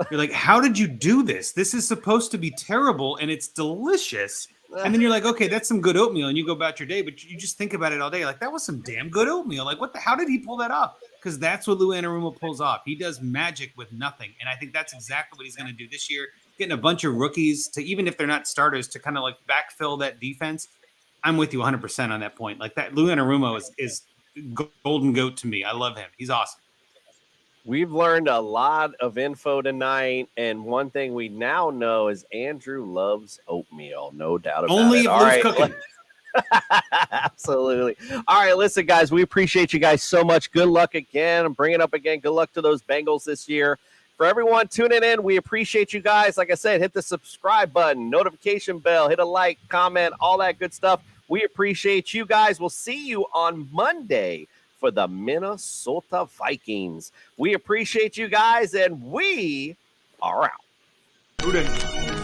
You're like, how did you do this? This is supposed to be terrible, and it's delicious. And then you're like, okay, that's some good oatmeal, and you go about your day, but you just think about it all day. Like, that was some damn good oatmeal. Like, how did he pull that off? Because that's what Lou Anarumo pulls off. He does magic with nothing, and I think that's exactly what he's going to do this year, getting a bunch of rookies to, even if they're not starters, to kind of like backfill that defense. I'm with you 100% on that point. Like, that Lou Anarumo is golden goat to me. I love him. He's awesome. We've learned a lot of info tonight, and one thing we now know is Andrew loves oatmeal. No doubt about Only it. if All Lou's right. cooking. Absolutely. All right, listen, guys, we appreciate you guys so much. Good luck again. I'm bringing up again. Good luck to those Bengals this year. For everyone tuning in, we appreciate you guys. Like I said, hit the subscribe button, notification bell, hit a like, comment, all that good stuff. We appreciate you guys. We'll see you on Monday for the Minnesota Vikings. We appreciate you guys, and we are out. Who didn't?